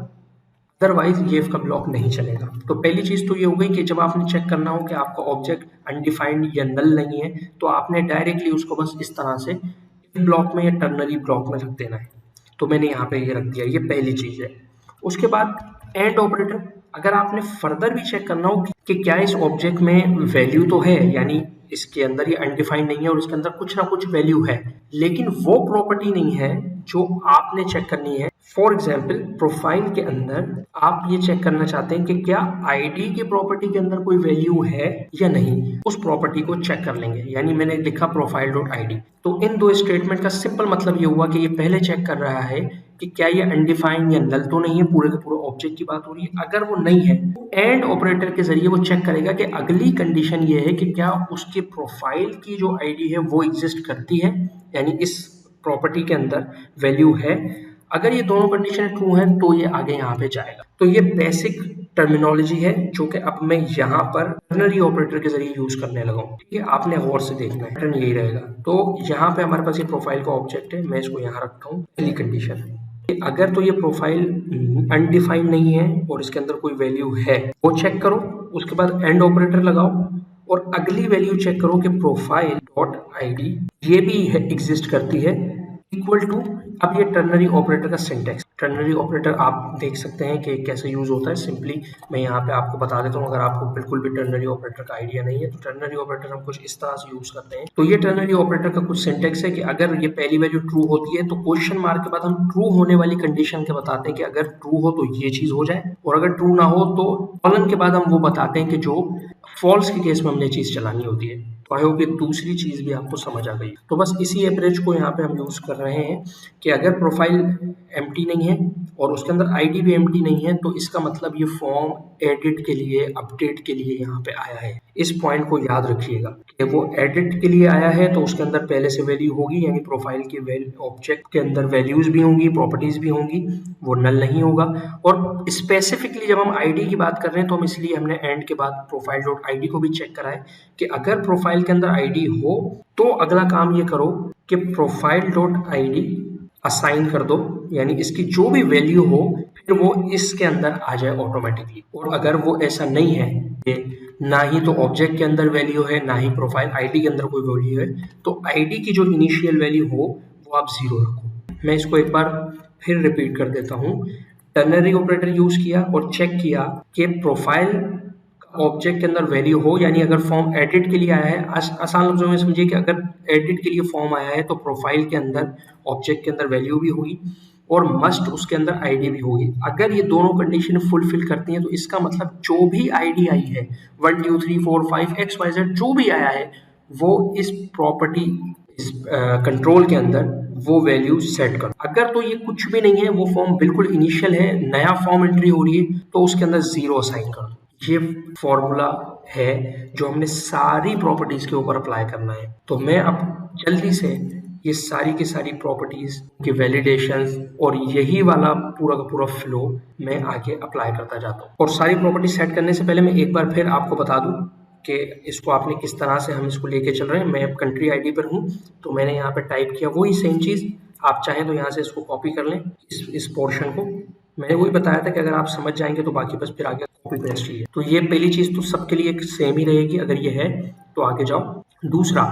अदरवाइज ये इसका ब्लॉक नहीं चलेगा। तो पहली चीज तो ये हो गई कि जब आपने चेक करना हो कि आपका ऑब्जेक्ट अनडिफाइंड या नल नहीं है, तो आपने डायरेक्टली उसको बस इस तरह से ब्लॉक में या टर्नरी ब्लॉक में रख देना है। तो मैंने यहाँ पे ये रख दिया, ये पहली चीज है। उसके बाद एंड ऑपरेटर, अगर आपने फर्दर भी चेक करना हो कि क्या इस ऑब्जेक्ट में वैल्यू तो है, यानी इसके अंदर ये अनडिफाइंड नहीं है और इसके अंदर कुछ ना कुछ वैल्यू है, लेकिन वो प्रॉपर्टी नहीं है जो आपने चेक करनी है। फॉर एग्जाम्पल प्रोफाइल के अंदर आप ये चेक करना चाहते हैं कि क्या आईडी की प्रॉपर्टी के अंदर कोई वैल्यू है या नहीं, उस प्रॉपर्टी को चेक कर लेंगे। यानी मैंने लिखा प्रोफाइल डॉट आईडी, तो इन दो स्टेटमेंट का सिंपल मतलब ये हुआ कि ये पहले चेक कर रहा है कि क्या ये अनडिफाइंड या नल तो नहीं है, पूरे के पूरे ऑब्जेक्ट की बात हो रही है। अगर वो नहीं है, एंड ऑपरेटर के जरिए वो चेक करेगा कि अगली कंडीशन ये है कि क्या उसके प्रोफाइल की जो आईडी है वो एग्जिस्ट करती है, यानी इस प्रॉपर्टी के अंदर वैल्यू है। अगर ये दोनों कंडीशन ट्रू हैं तो ये आगे यहाँ पे जाएगा। तो ये बेसिक टर्मिनोलॉजी है जो कि अब मैं यहाँ पर टर्नरी ऑपरेटर के जरिए यूज करने लगा हूँ। ठीक है, आपने गौर से देखना है, पैटर्न यही रहेगा। तो यहाँ पे हमारे पास ये प्रोफाइल का ऑब्जेक्ट है, मैं इसको यहाँ रखता हूँ। पहली कंडीशन, अगर तो ये प्रोफाइल अनडिफाइंड नहीं है और इसके अंदर कोई वैल्यू है, वो चेक करो। उसके बाद एंड ऑपरेटर लगाओ और अगली वैल्यू चेक करो कि प्रोफाइल डॉट आईडी ये भी एग्जिस्ट करती है, इक्वल टू। अब ये टर्नरी ऑपरेटर का सिंटेक्स, टर्नरी ऑपरेटर आप देख सकते हैं कि कैसे यूज होता है। सिंपली मैं यहाँ पे आपको बता देता हूँ, अगर आपको बिल्कुल भी टर्नरी ऑपरेटर का आइडिया नहीं है तो टर्नरी ऑपरेटर हम कुछ इस तरह से यूज करते हैं। तो ये टर्नरी ऑपरेटर का कुछ सिंटेक्स है कि अगर ये पहली वैल्यू ट्रू होती है तो क्वेश्चन मार्क के बाद हम ट्रू होने वाली कंडीशन के बताते हैं कि अगर ट्रू हो तो ये चीज हो जाए, और अगर ट्रू ना हो तो कॉलन के बाद हम वो बताते हैं कि जो फॉल्स के केस में हमने चीज चलानी होती है। तो आई होप ये दूसरी चीज भी आपको समझ आ गई। तो बस इसी अप्रोच को यहाँ पे हम यूज कर रहे हैं कि अगर प्रोफाइल एम्प्टी नहीं है और उसके अंदर आईडी भी एम्प्टी नहीं है, तो इसका मतलब ये फॉर्म एडिट के लिए, अपडेट के लिए यहाँ पे आया है। इस पॉइंट को याद रखिएगा कि वो एडिट के लिए आया है तो उसके अंदर पहले से वैल्यू होगी, यानी प्रोफाइल के ऑब्जेक्ट के अंदर वैल्यूज भी होंगी, प्रॉपर्टीज भी होंगी, वो नल नहीं होगा। और स्पेसिफिकली जब हम आईडी की बात कर रहे हैं तो हम इसलिए हमने एंड के बाद प्रोफाइल डॉट आईडी को भी चेक करा है कि अगर प्रोफाइल के अंदर आईडी हो तो अगला काम ये करो कि प्रोफाइल डॉट आईडी असाइन कर दो, यानी इसकी जो भी वैल्यू हो फिर वो इसके अंदर आ जाए ऑटोमेटिकली। और अगर वो ऐसा नहीं है कि ना ही तो ऑब्जेक्ट के अंदर वैल्यू है ना ही प्रोफाइल आईडी के अंदर कोई वैल्यू है, तो आईडी की जो इनिशियल वैल्यू हो वो आप 0 रखो। मैं इसको एक बार फिर रिपीट कर देता हूँ। टर्नरी ऑपरेटर यूज किया और चेक किया कि प्रोफाइल ऑब्जेक्ट के अंदर वैल्यू हो, यानी अगर फॉर्म एडिट के लिए आया है, आसान लफ्जों में समझिए कि अगर एडिट के लिए फॉर्म आया है तो प्रोफाइल के अंदर ऑब्जेक्ट के अंदर वैल्यू भी होगी और मस्ट उसके अंदर आईडी भी होगी। अगर ये दोनों कंडीशन फुलफिल करती हैं तो इसका मतलब जो भी आईडी आई है 1 2 3 4 5 XYZ जो भी आया है वो इस प्रॉपर्टी इस कंट्रोल के अंदर वो वैल्यू सेट करो। अगर तो ये कुछ भी नहीं है, वो फॉर्म बिल्कुल इनिशियल है, नया फॉर्म एंट्री हो रही है, तो उसके अंदर 0 असाइन करो। ये फॉर्मूला है जो हमने सारी प्रॉपर्टीज के ऊपर अप्लाई करना है। तो मैं अब जल्दी से ये सारी की सारी प्रॉपर्टीज की वैलिडेशंस और यही वाला पूरा का पूरा फ्लो मैं आगे अप्लाई करता जाता हूँ। और सारी प्रॉपर्टीज सेट करने से पहले मैं एक बार फिर आपको बता दूं कि इसको आपने किस तरह से हम इसको लेके चल रहे हैं। मैं अब कंट्री आईडी पर हूँ तो मैंने यहाँ पे टाइप किया वही सेम चीज़। आप चाहें तो यहाँ से इसको कॉपी कर लें, इस पोर्शन को। मैंने वही बताया था कि अगर आप समझ जाएंगे तो बाकी बस फिर आगे कॉपी पेस्ट ही है। तो ये पहली चीज़ तो सबके लिए सेम ही रहेगी, अगर ये है तो आगे जाओ। दूसरा,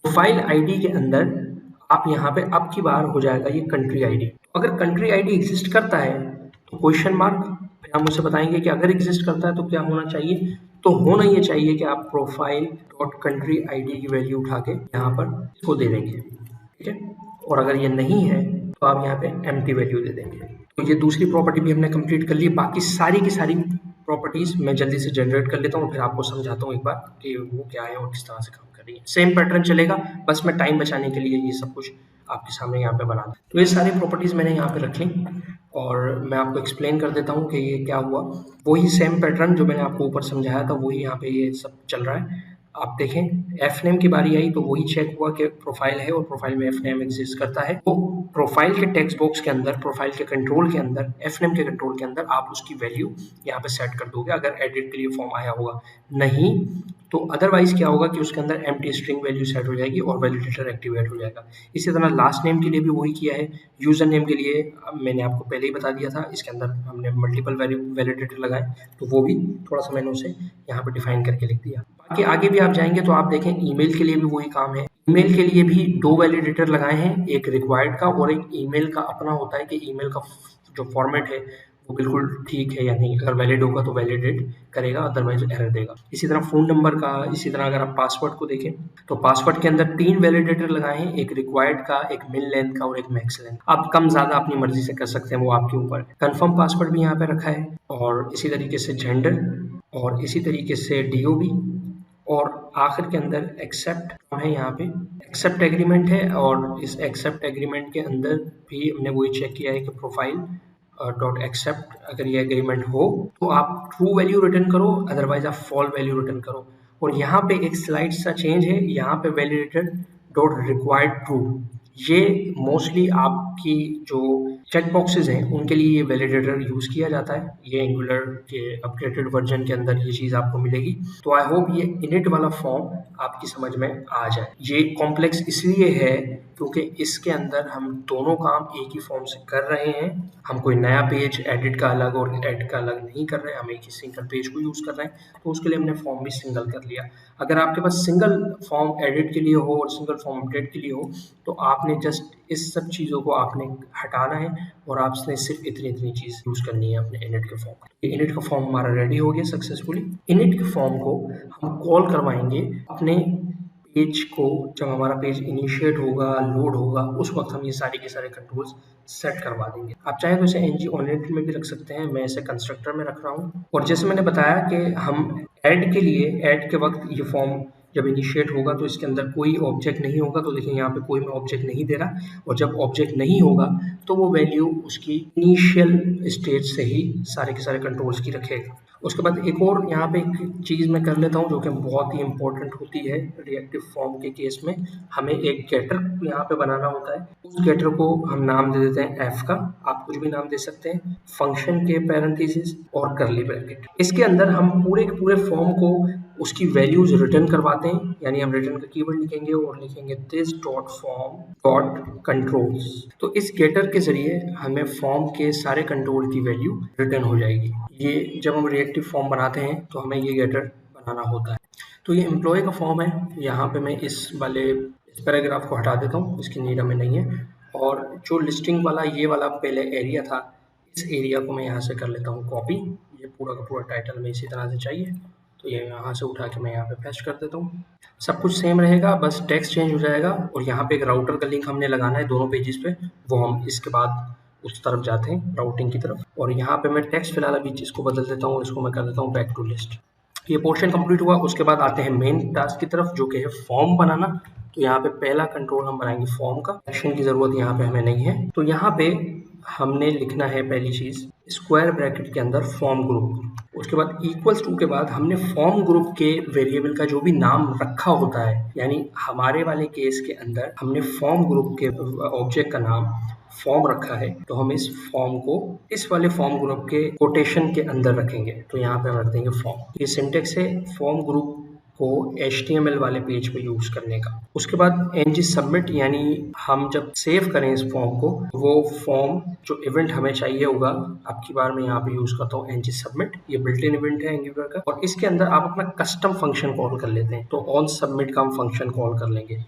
प्रोफाइल आईडी के अंदर आप यहाँ पे अब की बार हो जाएगा ये कंट्री आईडी। अगर कंट्री आईडी एग्जिस्ट करता है तो क्वेश्चन मार्क, फिर हम उसे बताएंगे कि अगर एग्जिस्ट करता है तो क्या होना चाहिए। तो होना ये चाहिए कि आप प्रोफाइल डॉट कंट्री आईडी की वैल्यू उठा के यहाँ पर इसको दे देंगे, ठीक है। और अगर ये नहीं है तो आप यहाँ पे एम्प्टी वैल्यू दे देंगे। तो ये दूसरी प्रॉपर्टी भी हमने कंप्लीट कर ली। बाकी सारी की सारी प्रॉपर्टीज मैं जल्दी से जनरेट कर लेता हूँ, फिर आपको समझाता हूँ एक बार कि वो क्या है और किस तरह से काम कर रही है। सेम पैटर्न चलेगा, बस मैं टाइम बचाने के लिए ये सब कुछ आपके सामने यहाँ पे बना दूँ। तो ये सारी प्रॉपर्टीज मैंने यहाँ पे रख ली और मैं आपको एक्सप्लेन कर देता हूँ कि ये क्या हुआ। वही सेम पैटर्न जो मैंने आपको ऊपर समझाया था वही यहाँ पे ये सब चल रहा है। आप देखें एफ नेम की बारी आई तो वही चेक हुआ कि प्रोफाइल है और प्रोफाइल में एफ नेम एग्जिस्ट करता है। तो प्रोफाइल के टेक्स्ट बॉक्स के अंदर, प्रोफाइल के कंट्रोल के अंदर, एफ नेम के कंट्रोल के अंदर आप उसकी वैल्यू यहाँ पे सेट कर दोगे अगर एडिट के लिए फॉर्म आया होगा। नहीं तो अदरवाइज क्या होगा कि उसके अंदर एम्प्टी स्ट्रिंग वैल्यू सेट हो जाएगी और वैलिडेटर एक्टिवेट हो जाएगा। इसी तरह लास्ट नेम के लिए भी वही किया है। यूजर नेम के लिए मैंने आपको पहले ही बता दिया था, इसके अंदर हमने मल्टीपल वैलिडेटर लगाए तो वो भी थोड़ा सा मैंने उसे यहाँ पे डिफाइन करके लिख दिया। बाकी आगे भी आप जाएंगे तो आप देखें ईमेल के लिए भी वही काम है। ईमेल के लिए भी 2 वैलिडेटर लगाए हैं, एक रिक्वायर्ड का और एक ईमेल का अपना होता है कि ईमेल का जो फॉर्मेट है वो बिल्कुल ठीक है या नहीं। अगर वैलिड होगा तो वैलिडेट करेगा, अदरवाइज एरर देगा। इसी तरह फ़ोन नंबर का, इसी तरह अगर आप पासवर्ड को देखें तो पासवर्ड के अंदर 3 वैलिडेटर लगाए हैं, एक रिक्वायर्ड का, एक मिन लेंथ का और एक मैक्स लेंथ। आप कम ज़्यादा अपनी मर्जी से कर सकते हैं, वो आपके ऊपर। कंफर्म पासवर्ड भी यहाँ पे रखा है और इसी तरीके से जेंडर और इसी तरीके से DOB और आखिर के अंदर एक्सेप्ट है। यहाँ पे एक्सेप्ट एग्रीमेंट है और इस एक्सेप्ट एग्रीमेंट के अंदर भी हमने वही चेक किया है कि प्रोफाइल डॉट एक्सेप्ट अगर ये एग्रीमेंट हो तो आप ट्रू वैल्यू रिटर्न करो, अदरवाइज आप फॉल्स वैल्यू रिटर्न करो। और यहाँ पे एक स्लाइड सा चेंज है, यहाँ पे वैलिडेटर डॉट रिक्वायर्ड ट्रू, ये मोस्टली आपकी जो चेक बॉक्सेस हैं उनके लिए ये वैलिडेटर यूज किया जाता है। ये एंगुलर के अपडेटेड वर्जन के अंदर ये चीज आपको मिलेगी। तो आई होप ये इनिट वाला फॉर्म आपकी समझ में आ जाए। ये कॉम्प्लेक्स इसलिए है क्योंकि इसके अंदर हम दोनों काम एक ही फॉर्म से कर रहे हैं। हम कोई नया पेज एडिट का अलग और ऐड का अलग नहीं कर रहे हैं, हम एक ही सिंगल पेज को यूज कर रहे हैं। तो उसके लिए हमने फॉर्म भी सिंगल कर लिया। अगर आपके पास सिंगल फॉर्म एडिट के लिए हो और सिंगल फॉर्म अपडेट के लिए हो तो आपने जस्ट इस सब चीज़ों को आपने हटाना है और आपने सिर्फ इतनी चीज़ यूज़ करनी है अपने इनिट के फॉर्म का। इनिट का फॉर्म हमारा रेडी हो गया सक्सेसफुली। इनिट के फॉर्म को हम कॉल करवाएंगे अपने पेज को। जब हमारा पेज इनिशिएट होगा, लोड होगा, उस वक्त हम ये सारे के सारे कंट्रोल्स सेट करवा देंगे। आप चाहे तो इसे ng-onInit में भी रख सकते हैं, मैं इसे कंस्ट्रक्टर में रख रहा हूँ। और जैसे मैंने बताया कि हम ऐड के लिए, ऐड के वक्त ये फॉर्म जब इनिशिएट होगा तो इसके अंदर कोई ऑब्जेक्ट नहीं होगा। तो देखिए यहाँ पे कोई मैं ऑब्जेक्ट नहीं दे रहा और जब ऑब्जेक्ट नहीं होगा तो वो वैल्यू उसकी इनिशियल स्टेज से ही सारे के सारे कंट्रोल्स की रखेगा। उसके बाद एक और यहाँ पे एक चीज़ मैं कर लेता हूँ जो कि बहुत ही इंपॉर्टेंट होती है रिएक्टिव फॉर्म के केस में। हमें एक गेटर यहाँ पे बनाना होता है। उस गेटर को हम नाम दे देते हैं f का, आप कुछ भी नाम दे सकते हैं, फंक्शन के पैरेंथेसिस और करली ब्रैकेट। इसके अंदर हम पूरे के पूरे फॉर्म को उसकी वैल्यूज रिटर्न करवाते हैं, यानी हम रिटर्न का कीवर्ड लिखेंगे और लिखेंगे this dot form dot controls. तो इस गेटर के जरिए हमें फॉर्म के सारे कंट्रोल की वैल्यू रिटर्न हो जाएगी। ये जब हम रिएक्टिव फॉर्म बनाते हैं तो हमें ये गेटर बनाना होता है। तो ये एम्प्लॉय का फॉर्म है। यहाँ पे मैं इस पैराग्राफ को हटा देता हूँ, इसकी नीड हमें नहीं है। और जो लिस्टिंग वाला ये वाला पहले एरिया था, इस एरिया को मैं यहाँ से कर लेता हूँ कॉपी। ये पूरा का पूरा टाइटल में इसी तरह से चाहिए तो ये यहाँ से उठा के मैं यहाँ पे पेस्ट कर देता हूँ। सब कुछ सेम रहेगा, बस टेक्स्ट चेंज हो जाएगा। और यहाँ पे एक राउटर का लिंक हमने लगाना है दोनों पेजेस पे, वो हम इसके बाद उस तरफ जाते हैं राउटिंग की तरफ। और यहाँ पे मैं टेक्स्ट फिलहाल अभी इसको बदल देता हूँ, इसको मैं कर देता हूँ बैक टू लिस्ट। ये पोर्शन कंप्लीट हुआ। उसके बाद आते हैं मेन टास्क की तरफ जो कि है फॉर्म बनाना। तो यहाँ पे पहला कंट्रोल हम बनाएंगे फॉर्म का। एक्शन की जरूरत यहाँ पे हमें नहीं है। तो यहाँ पे हमने लिखना है पहली चीज स्क्वायर ब्रैकेट के अंदर फॉर्म ग्रुप। उसके बाद इक्वल्स टू के बाद हमने फॉर्म ग्रुप के वेरिएबल का जो भी नाम रखा होता है, यानी हमारे वाले केस के अंदर हमने फॉर्म ग्रुप के ऑब्जेक्ट का नाम फॉर्म रखा है, तो हम इस फॉर्म को इस वाले फॉर्म ग्रुप के कोटेशन के अंदर रखेंगे। तो यहाँ पे हम रख देंगे फॉर्म। ये सिंटेक्स है फॉर्म ग्रुप को HTML वाले पेज पे यूज करने का। उसके बाद ng सबमिट, यानी हम जब सेव करें इस फॉर्म को, वो फॉर्म जो इवेंट हमें चाहिए होगा, आपकी बार मैं यहाँ पे यूज करता हूँ ng सबमिट। ये बिल्ट इन इवेंट है एंगुलर का और इसके अंदर आप अपना कस्टम फंक्शन कॉल कर लेते हैं। तो ऑन सबमिट का हम फंक्शन कॉल कर लेंगे।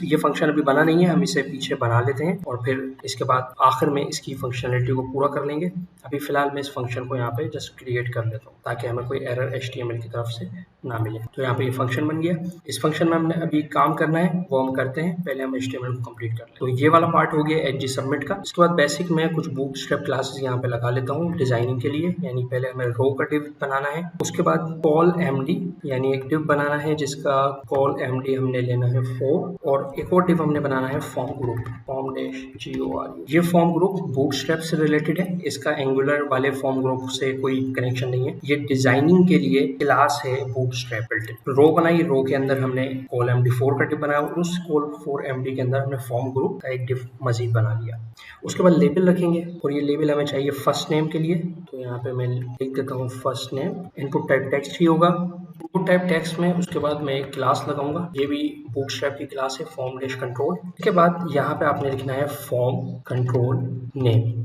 ये फंक्शन अभी बना नहीं है, हम इसे पीछे बना लेते हैं और फिर इसके बाद आखिर में इसकी फंक्शनलिटी को पूरा कर लेंगे। अभी फिलहाल मैं इस फंक्शन को यहाँ पे जस्ट क्रिएट कर लेता हूँ ताकि हमें कोई एरर HTML की तरफ से ना मिले। तो यहाँ पे ये फंक्शन बन गया। इस फंक्शन में हमने अभी काम करना है, वो हम करते हैं। पहले हम HTML को कंप्लीट कर लें। तो ये वाला पार्ट हो गया ng सबमिट का। इसके बाद बेसिक में कुछ बूटस्ट्रैप क्लासेस यहाँ पे लगा लेता हूँ डिजाइनिंग के लिए। यानी पहले हमें रो का div बनाना है। उसके बाद कॉल md, यानी एक div बनाना है जिसका कॉल md हमने लेना है 4, और एक और div हमने बनाना है form group, form dash GOR। ये फॉर्म ग्रुप बूटस्ट्रैप से रिलेटेड है, इसका एंगुलर वाले फॉर्म ग्रुप से कोई कनेक्शन नहीं है। ये डिजाइनिंग के लिए क्लास है बूटस्ट्रैप बिल्ट इन। रो रो बनाई, रो के अंदर हमने कॉल MD4 का डिव बनाया और उस कॉल 4 MD के अंदर हमने फॉर्म ग्रुप का एक डिव मजीद बना लिया। उसके बाद लेबल रखेंगे और ये लेबल हमें चाहिए फर्स्ट नेम के लिए, तो यहाँ पे मैं लिख देता हूँ first name. Input type text ही होगा, इनपुट टाइप टेक्स्ट में उसके बाद मैं एक क्लास लगाऊंगा, ये भी बूटस्ट्रैप की क्लास है, फॉर्म डैश कंट्रोल। इसके बाद यहाँ पे आपने लिखना है फॉर्म कंट्रोल नेम।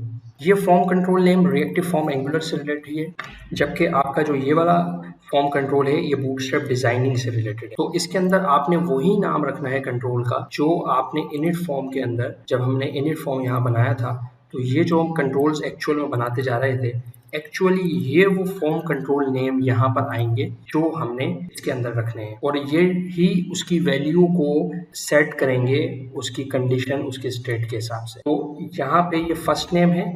ये form control name reactive form angular से रिलेटेड है, जबकि आपका जो ये वाला फॉर्म कंट्रोल है ये बूटस्ट्रैप डिजाइनिंग से रिलेटेड है। तो इसके अंदर आपने वही नाम रखना है कंट्रोल का जो आपने इनिट फॉर्म के अंदर, जब हमने इनिट फॉर्म यहाँ बनाया था, तो ये जो हम कंट्रोल्स एक्चुअल में बनाते जा रहे थे, एक्चुअली ये वो फॉर्म कंट्रोल नेम यहाँ पर आएंगे जो हमने इसके अंदर रखने हैं और ये ही उसकी वैल्यू को सेट करेंगे उसकी कंडीशन, उसके स्टेट के हिसाब से। तो यहाँ पे ये फर्स्ट नेम है,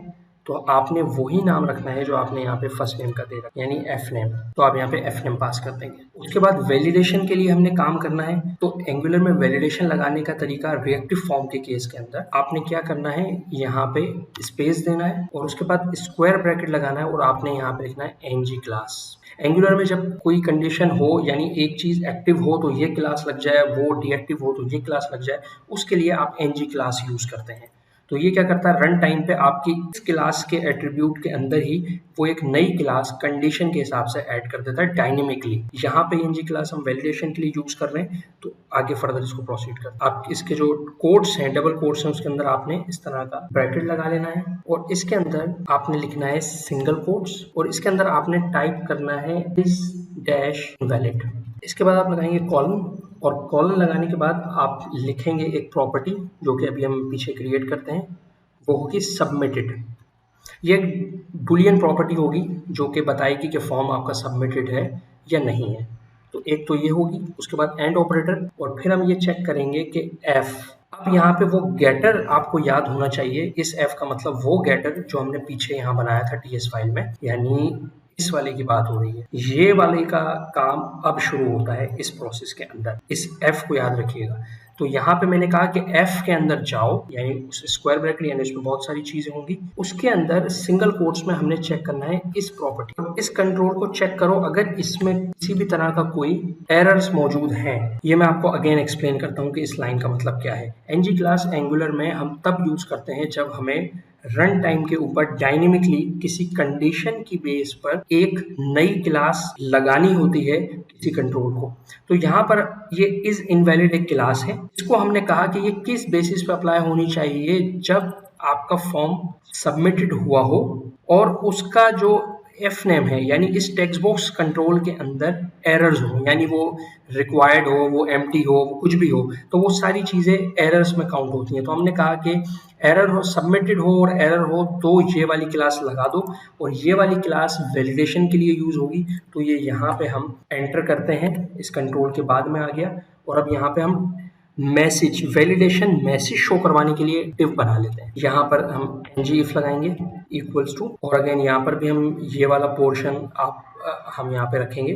तो आपने वही नाम रखना है जो आपने यहाँ पे फर्स्ट नेम का दे रखा है, यानी एफ नेम। तो आप यहाँ पे एफ नेम पास कर देंगे। उसके बाद वैलिडेशन के लिए हमने काम करना है, तो एंगुलर में वैलिडेशन लगाने का तरीका रिएक्टिव फॉर्म के केस के अंदर आपने क्या करना है, यहाँ पे स्पेस देना है और उसके बाद स्क्वायर ब्रैकेट लगाना है और आपने यहाँ पे लिखना है एनजी क्लास। एंगुलर में जब कोई कंडीशन हो, यानी एक चीज एक्टिव हो तो ये क्लास लग जाए, वो डीएक्टिव हो तो ये क्लास लग जाए, उसके लिए आप एनजी क्लास यूज करते हैं। तो ये क्या करता है, रन टाइम पे आपकी इस क्लास के एट्रीब्यूट के अंदर ही वो एक नई क्लास कंडीशन के हिसाब से ऐड कर देता है डायनेमिकली। यहाँ पे एनजी क्लास हम वैलिडेशन के लिए यूज कर रहे हैं, तो आगे फर्दर इसको प्रोसीड कर। आप इसके जो कोड्स हैं, डबल कोड्स हैं, उसके अंदर आपने इस तरह का ब्रैकेट लगा लेना है और इसके अंदर आपने लिखना है सिंगल कोड्स और इसके अंदर आपने टाइप करना है इस डैश वैलिड। इसके बाद आप लगाएंगे कॉलम और कॉलम लगाने के बाद आप लिखेंगे एक प्रॉपर्टी जो कि अभी हम पीछे क्रिएट करते हैं, वो होगी सबमिटेड। ये एक बुलियन प्रॉपर्टी होगी जो कि बताएगी कि फॉर्म आपका सबमिटेड है या नहीं है। तो एक तो ये होगी, उसके बाद एंड ऑपरेटर और फिर हम ये चेक करेंगे कि एफ। अब यहाँ पे वो गेटर आपको याद होना चाहिए, इस एफ का मतलब वो गेटर जो हमने पीछे यहाँ बनाया था टीएस फाइल में, यानी इस वाले की बात हो रही है। ये वाले का काम अब शुरू होता है इस प्रोसेस के अंदर, इस एफ को याद रखिएगा। तो यहाँ पे मैंने कहा कि एफ के अंदर जाओ, यानी उस स्क्वायर ब्रैकेट, यानी उसमें बहुत सारी चीजें होंगी, उसके अंदर सिंगल कोट्स में हमने चेक करना है इस प्रॉपर्टी। इस कंट्रोल को चेक करो, अगर इसमें किसी भी तरह का कोई एरर्स मौजूद हैं, ये मैं आपको अगेन एक्सप्लेन करता हूँ कि इस लाइन का मतलब क्या है। एनजी क्लास एंगुलर में हम तब यूज करते हैं जब हमें रन टाइम के ऊपर डायनेमिकली किसी कंडीशन की बेस पर एक नई क्लास लगानी होती है किसी कंट्रोल को। तो यहाँ पर ये इज इनवैलिड एक क्लास है, इसको हमने कहा कि ये किस बेसिस पे अप्लाई होनी चाहिए, जब आपका फॉर्म सबमिटेड हुआ हो और उसका जो एफ नेम है, यानी इस टेक्स्ट बॉक्स कंट्रोल के अंदर एरर्स हो, यानी वो रिक्वायर्ड हो, वो एम्प्टी हो, वो कुछ भी हो, तो वो सारी चीजें एरर्स में काउंट होती हैं। तो हमने कहा कि एरर हो, सबमिटेड हो और एरर हो तो ये वाली क्लास लगा दो और ये वाली क्लास वैलिडेशन के लिए यूज होगी। तो ये यहाँ पे हम एंटर करते हैं, इस कंट्रोल के बाद में आ गया और अब यहाँ पे हम मैसेज, वैलिडेशन मैसेज शो करवाने के लिए इफ बना लेते हैं। यहाँ पर हम एनजी इफ लगाएंगे इक्वल्स टू, और अगेन यहाँ पर भी हम ये वाला पोर्शन हम यहाँ पे रखेंगे।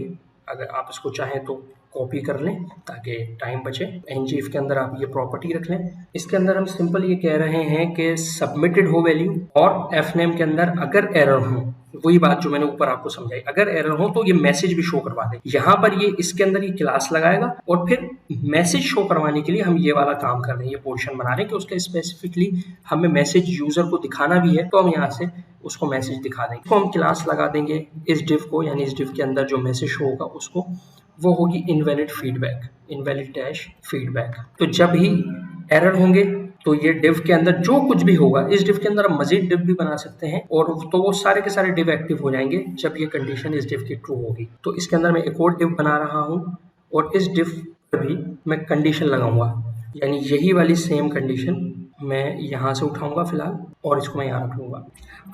अगर आप इसको चाहें तो कॉपी कर लें ताकि टाइम बचे। एनजी इफ के अंदर आप ये प्रॉपर्टी रख लें। इसके अंदर हम सिंपल ये कह रहे हैं कि सबमिटेड हो वैल्यू, और एफ नेम के अंदर अगर एरर हो, वही बात जो मैंने ऊपर आपको समझाई, अगर एरर हो तो ये मैसेज भी शो करवा दे। यहाँ पर ये इसके अंदर ये क्लास लगाएगा और फिर मैसेज शो करवाने के लिए हम ये वाला काम कर रहे हैं, ये पोर्शन बना रहे हैं कि उसके स्पेसिफिकली हमें मैसेज यूजर को दिखाना भी है, तो हम यहाँ से उसको मैसेज दिखा देंगे। तो हम क्लास लगा देंगे इस डिव को, यानी इस डिव के अंदर जो मैसेज शो होगा उसको, वो होगी invalid feedback, invalid dash feedback. तो जब ही एरर होंगे तो ये डिव के अंदर जो कुछ भी होगा, इस डिव के अंदर हम मजीद डिव भी बना सकते हैं और तो वो सारे के सारे डिव एक्टिव हो जाएंगे जब ये कंडीशन इस डिव की ट्रू होगी। तो इसके अंदर मैं एक और डिव बना रहा हूँ और इस डिव पर भी मैं कंडीशन लगाऊंगा, यानी यही वाली सेम कंडीशन मैं यहाँ से उठाऊंगा फिलहाल और इसको मैं यहाँ रख लूंगा।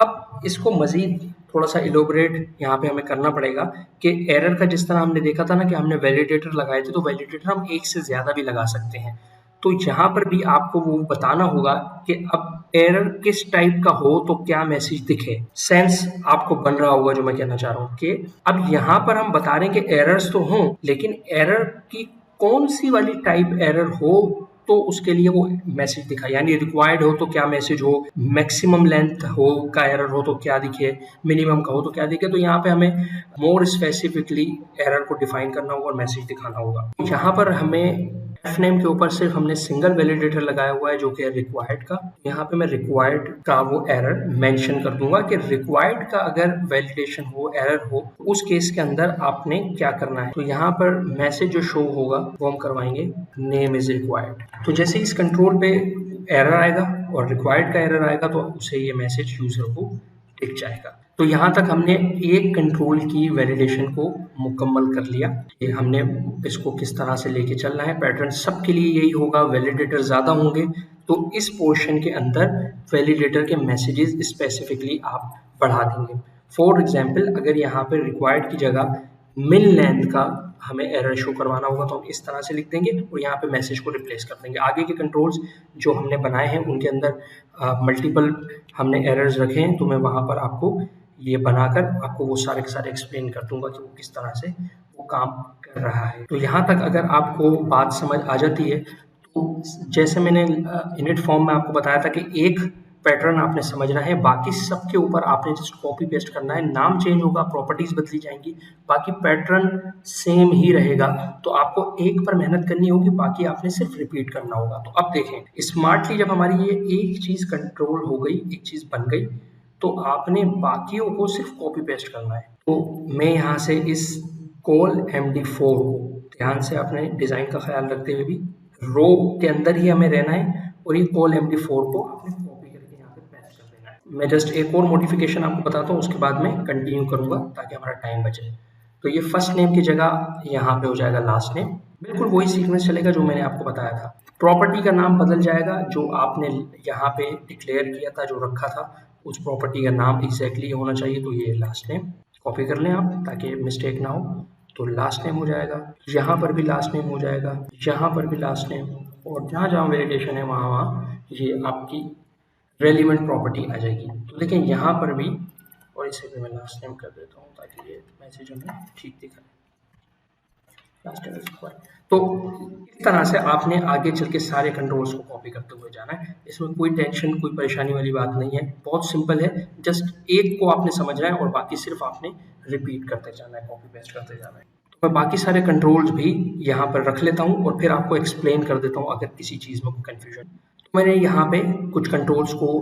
अब इसको मजीद थोड़ा सा इलोबरेट यहाँ पे हमें करना पड़ेगा कि एरर का जिस तरह हमने देखा था ना कि हमने वैलिडेटर लगाए थे, तो वैलिडेटर हम एक से ज्यादा भी लगा सकते हैं। तो यहाँ पर भी आपको वो बताना होगा कि अब एरर किस टाइप का हो तो क्या मैसेज दिखे। सेंस आपको बन रहा होगा जो मैं कहना चाह रहा हूँ कि अब यहाँ पर हम बता रहे हैं कि एरर्स तो हों, लेकिन एरर की कौन सी वाली टाइप एरर हो तो उसके लिए वो मैसेज दिखाए, यानी रिक्वायर्ड हो तो क्या मैसेज हो, मैक्सिमम लेंथ हो का एरर हो तो क्या दिखे, मिनिमम का हो तो क्या दिखे। तो यहाँ पे हमें मोर स्पेसिफिकली एरर को डिफाइन करना होगा और मैसेज दिखाना होगा। यहाँ पर हमें एफ नेम के ऊपर सिर्फ हमने सिंगल वैलिडेटर लगाया हुआ है जो कि है रिक्वायर्ड का। यहाँ पे मैं रिक्वायर्ड का वो एरर मेंशन कर दूंगा कि रिक्वायर्ड का अगर वैलिडेशन हो, एरर हो, उस केस के अंदर आपने क्या करना है। तो यहाँ पर मैसेज जो शो होगा वो हम करवाएंगे नेम इज रिक्वायर्ड। तो जैसे इस कंट्रोल पे एरर आएगा और रिक्वायर्ड का एरर आएगा तो उसे ये मैसेज यूजर को दिख जाएगा। तो यहाँ तक हमने एक कंट्रोल की वैलिडेशन को मुकम्मल कर लिया। ये हमने इसको किस तरह से लेके चलना है, पैटर्न सबके लिए यही होगा। वैलिडेटर ज़्यादा होंगे तो इस पोर्शन के अंदर वैलिडेटर के मैसेजेस स्पेसिफिकली आप बढ़ा देंगे। फॉर एग्जाम्पल, अगर यहाँ पे रिक्वायर्ड की जगह मिन लेंथ का हमें एरर शो करवाना होगा तो हम इस तरह से लिख देंगे और यहाँ पे मैसेज को रिप्लेस कर देंगे। आगे के कंट्रोल्स जो हमने बनाए हैं उनके अंदर मल्टीपल हमने एरर्स रखे हैं, तो मैं वहाँ पर आपको ये बनाकर आपको वो सारे के सारे एक्सप्लेन कर दूंगा कि वो किस तरह से वो काम कर रहा है। तो यहाँ तक अगर आपको बात समझ आ जाती है तो जैसे मैंने इनिट फॉर्म में आपको बताया था कि एक पैटर्न आपने समझना है, बाकी सबके ऊपर आपने जस्ट कॉपी पेस्ट करना है। नाम चेंज होगा, प्रॉपर्टीज बदली जाएंगी, बाकी पैटर्न सेम ही रहेगा। तो आपको एक पर मेहनत करनी होगी, बाकी आपने सिर्फ रिपीट करना होगा। तो अब देखें स्मार्टली जब हमारी ये एक चीज कंट्रोल हो गई, एक चीज बन गई, तो आपने बाकियों को सिर्फ कॉपी पेस्ट करना है। तो मैं यहाँ से इस कॉल MD4 को ध्यान से अपने डिजाइन का ख्याल रखते हुए भी रो के अंदर ही हमें रहना है और ये कॉल MD4 को आपने कॉपी करके यहाँ पे पेस्ट कर देना है। मैं जस्ट एक और मॉडिफिकेशन आपको बताता हूँ, उसके बाद में कंटिन्यू करूंगा ताकि हमारा टाइम बचे। तो ये फर्स्ट नेम की जगह यहाँ पे हो जाएगा लास्ट नेम, बिल्कुल वही सीक्वेंस चलेगा जो मैंने आपको बताया था। प्रॉपर्टी का नाम बदल जाएगा, जो आपने यहाँ पे डिक्लेयर किया था, जो रखा था, उस प्रॉपर्टी का नाम एग्जैक्टली होना चाहिए। तो ये लास्ट नेम कॉपी कर लें आप ताकि मिस्टेक ना हो। तो लास्ट नेम हो जाएगा, यहाँ पर भी लास्ट नेम हो जाएगा, यहाँ पर भी लास्ट नेम, और जहाँ जहाँ वेरिएशन है वहाँ वहाँ ये आपकी रेलिवेंट प्रॉपर्टी आ जाएगी। तो देखें यहाँ पर भी, और इसे भी मैं लास्ट नेम कर देता हूँ ताकि ये मैसेज हमें ठीक दिखाए। तो इस तरह से आपने आगे चल के सारे कंट्रोल्स को कॉपी करते हुए जाना है। इसमें कोई टेंशन, कोई परेशानी वाली बात नहीं है, बहुत सिंपल है। जस्ट एक को आपने समझना है और बाकी सिर्फ आपने रिपीट करते जाना है, कॉपी पेस्ट करते जाना है। तो मैं बाकी सारे कंट्रोल्स भी यहाँ पर रख लेता हूँ और फिर आपको एक्सप्लेन कर देता हूँ अगर किसी चीज़ में कोई कन्फ्यूजन। तो मैंने यहाँ पे कुछ कंट्रोल्स को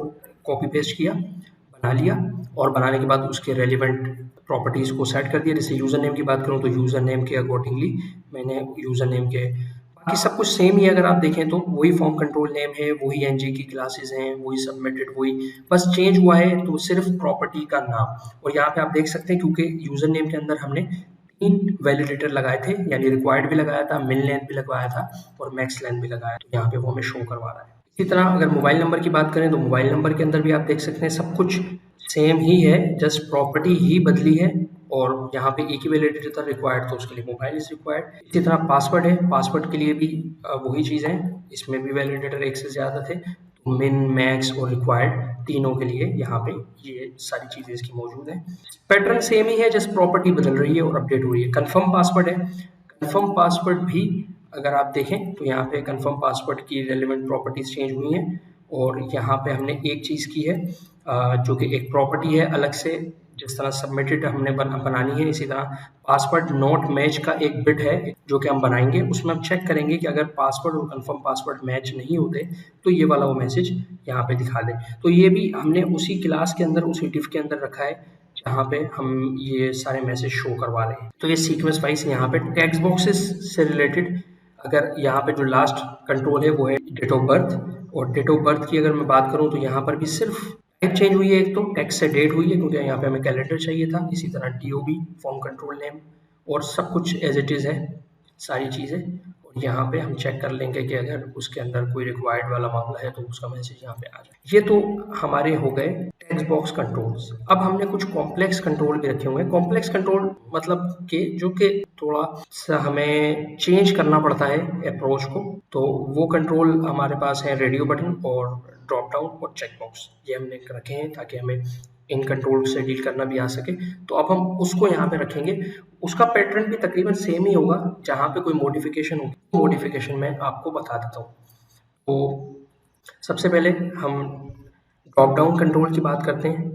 कॉपी पेस्ट किया, बना लिया, और बनाने के बाद उसके रेलिवेंट प्रॉपर्टीज को सेट कर दिया। जैसे यूजर नेम की बात करूं तो यूजर नेम के अकॉर्डिंगली मैंने यूजर नेम के, बाकी सब कुछ सेम ही है। अगर आप देखें तो वही फॉर्म कंट्रोल नेम है, वही एनजी की क्लासेस हैं, वही सबमिटेड, वही बस चेंज हुआ है तो सिर्फ प्रॉपर्टी का नाम। और यहाँ पे आप देख सकते हैं क्योंकि यूजर नेम के अंदर हमने 3 वैलिडेटर लगाए थे, यानी रिक्वायर्ड भी लगाया था, मिन लेंथ भी लगाया था और मैक्स लेंथ भी लगाया, तो यहाँ पे वो हमें शो करवा रहा है। इसी तरह अगर मोबाइल नंबर की बात करें तो मोबाइल नंबर के अंदर भी आप देख सकते हैं सब कुछ सेम ही है, जस्ट प्रॉपर्टी ही बदली है। और यहाँ पे एक ही वैलिडेटर था रिक्वायर्ड, तो उसके लिए मोबाइल इज रिक्वायर्ड। इसी तरह पासवर्ड है, पासवर्ड के लिए भी वही चीज़ है, इसमें भी वैलिडेटर एक से ज़्यादा थे। तो मिन, मैक्स और रिक्वायर्ड तीनों के लिए यहाँ पे ये सारी चीज़ें इसकी मौजूद है। पैटर्न सेम ही है, जस्ट प्रॉपर्टी बदल रही है और अपडेट हो रही है। कन्फर्म पासवर्ड है, कन्फर्म पासवर्ड भी अगर आप देखें तो यहाँ पे कन्फर्म पासवर्ड की रेलिवेंट प्रॉपर्टीज चेंज हुई हैं। और यहाँ पे हमने एक चीज़ की है जो कि एक प्रॉपर्टी है अलग से, जिस तरह सबमिटेड हमने बनानी है, इसी तरह पासवर्ड नॉट मैच का एक बिट है जो कि हम बनाएंगे। उसमें हम चेक करेंगे कि अगर पासवर्ड और कंफर्म पासवर्ड मैच नहीं होते तो ये वाला वो मैसेज यहाँ पे दिखा दे। तो ये भी हमने उसी क्लास के अंदर, उसी डिफ के अंदर रखा है जहाँ पे हम ये सारे मैसेज शो करवा रहे हैं। तो ये सीक्वेंस वाइज यहाँ पे टेक्स्ट बॉक्सेस से रिलेटेड, अगर यहाँ पे जो लास्ट कंट्रोल है वो है डेट ऑफ बर्थ, और डेट ऑफ बर्थ की अगर मैं बात करूँ तो यहाँ पर भी सिर्फ टाइप चेंज हुई है, एक तो टेक्स्ट से डेट हुई है क्योंकि यहाँ पे हमें कैलेंडर चाहिए था। इसी तरह DOB फॉर्म कंट्रोल नेम और सब कुछ एज इट इज़ है सारी चीज़ें। और यहाँ पे हम चेक कर लेंगे कि अगर उसके अंदर कोई रिक्वायर्ड वाला मामला है तो उसका मैसेज यहाँ पे आ जाए। ये तो हमारे हो गए टेक्स्ट बॉक्स कंट्रोल्स। अब हमने कुछ कॉम्प्लेक्स कंट्रोल भी रखे हुए हैं। कॉम्प्लेक्स कंट्रोल मतलब कि जो कि थोड़ा सा हमें चेंज करना पड़ता है अप्रोच को। तो वो कंट्रोल हमारे पास है रेडियो बटन और ड्रॉप डाउन और चेक बॉक्स, ये हमने रखे हैं ताकि हमें इन कंट्रोल से डील करना भी आ सके। तो अब हम उसको यहाँ पे रखेंगे। उसका पैटर्न भी तकरीबन सेम ही होगा, जहाँ पे कोई मॉडिफिकेशन होगी मॉडिफिकेशन मैं आपको बता देता हूँ। तो सबसे पहले हम ड्रॉप डाउन कंट्रोल की बात करते हैं।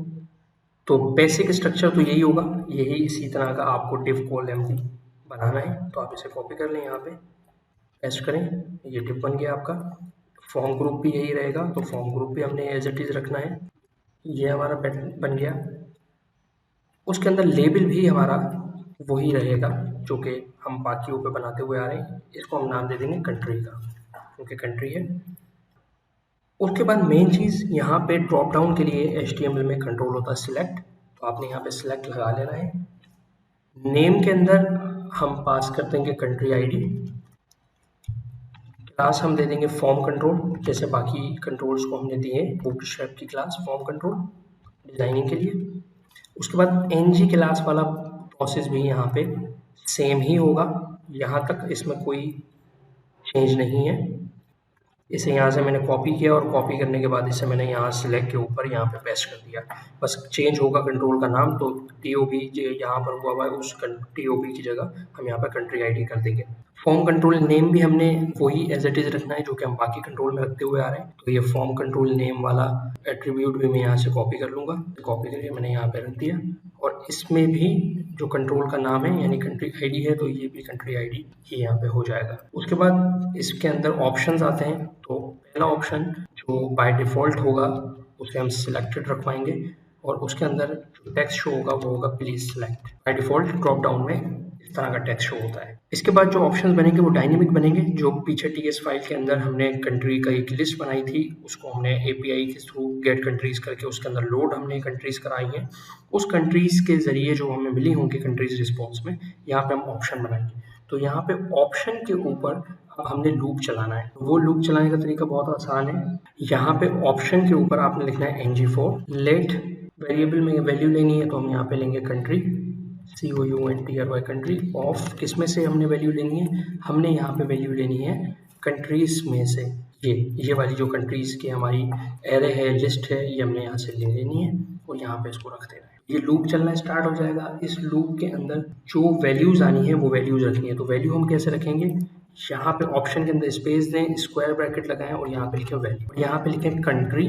तो बेसिक स्ट्रक्चर तो यही होगा, यही इसी तरह का आपको div कॉल empty बनाना है। तो आप इसे कॉपी कर लें, यहाँ पे पेस्ट करें, ये div बन गया आपका। फॉर्म ग्रुप भी यही रहेगा, तो फॉर्म ग्रुप भी हमने एज इट इज रखना है। ये हमारा बन गया। उसके अंदर लेबल भी हमारा वही रहेगा जो कि हम बाकियों पे बनाते हुए आ रहे हैं। इसको हम नाम दे देंगे कंट्री का, क्योंकि कंट्री है। उसके बाद मेन चीज़ यहाँ पे ड्रॉप डाउन के लिए HTML में कंट्रोल होता है सिलेक्ट, तो आपने यहाँ पे सिलेक्ट लगा लेना है। नेम के अंदर हम पास कर देंगे कंट्री ID। क्लास हम दे देंगे फॉर्म कंट्रोल, जैसे बाकी कंट्रोल्स को हमने दिए बूटस्ट्रैप की क्लास फॉर्म कंट्रोल डिजाइनिंग के लिए। उसके बाद ng क्लास वाला प्रोसेस भी यहाँ पे सेम ही होगा, यहाँ तक इसमें कोई चेंज नहीं है। इसे यहाँ से मैंने कॉपी किया और कॉपी करने के बाद इसे मैंने यहाँ सिलेक्ट के ऊपर यहाँ पे पेस्ट कर दिया। बस चेंज होगा कंट्रोल का नाम, तो TOB जो यहाँ पर हुआ हुआ है उस TOB की जगह हम यहाँ पर कंट्री ID कर देंगे। फॉर्म कंट्रोल नेम भी हमने वही एज इट इज रखना है जो कि हम बाकी कंट्रोल में रखते हुए आ रहे हैं। तो ये फॉर्म कंट्रोल नेम वाला एट्रीब्यूट भी मैं यहाँ से कॉपी कर लूँगा, कॉपी करके मैंने यहाँ पे रख दिया। और इसमें भी जो कंट्रोल का नाम है यानी कंट्री ID है, तो ये भी कंट्री ID ही यहाँ पे हो जाएगा। उसके बाद इसके अंदर ऑप्शंस आते हैं। तो पहला ऑप्शन जो बाय डिफ़ॉल्ट होगा उसे हम सिलेक्टेड रखवाएंगे, और उसके अंदर जो टेक्स्ट शो होगा वो होगा please select. By default drop down में इस तरह का टेक्स्ट शो होता है। इसके बाद जो ऑप्शंस बनेंगे वो डायनेमिक बनेंगे। जो पीछे TS फाइल के अंदर हमने कंट्री का एक लिस्ट बनाई थी, उसको हमने API के थ्रू गेट कंट्रीज करके उसके अंदर लोड हमने कंट्रीज कराई हैं। उस कंट्रीज के जरिए जो हमें मिली होंगी कंट्रीज रिस्पॉन्स में, यहाँ पे हम ऑप्शन बनाएंगे। तो यहाँ पे ऑप्शन के ऊपर अब हमने लूप चलाना है। वो लूप चलाने का तरीका बहुत आसान है। यहाँ पे ऑप्शन के ऊपर आपने लिखना है ng4 लेट वेरिएबल में वैल्यू लेनी है, तो हम यहाँ पे लेंगे कंट्री COUNTRY कंट्री ऑफ। किस में से हमने वैल्यू लेनी है? हमने यहाँ पे वैल्यू लेनी है कंट्रीज में से। ये वाली जो कंट्रीज की हमारी एरे है, लिस्ट है, ये हमने यहाँ से ले लेनी है और यहाँ पे इसको रख देना है। ये लूप चलना स्टार्ट हो जाएगा। इस लूप के अंदर जो वैल्यूज आनी है वो वैल्यूज रखनी है। तो वैल्यू हम कैसे रखेंगे? यहाँ पे ऑप्शन के अंदर स्पेस दें, स्क्वायर ब्रैकेट लगाएं और यहाँ पे लिखें वैल्यू। यहाँ पे लिखें कंट्री,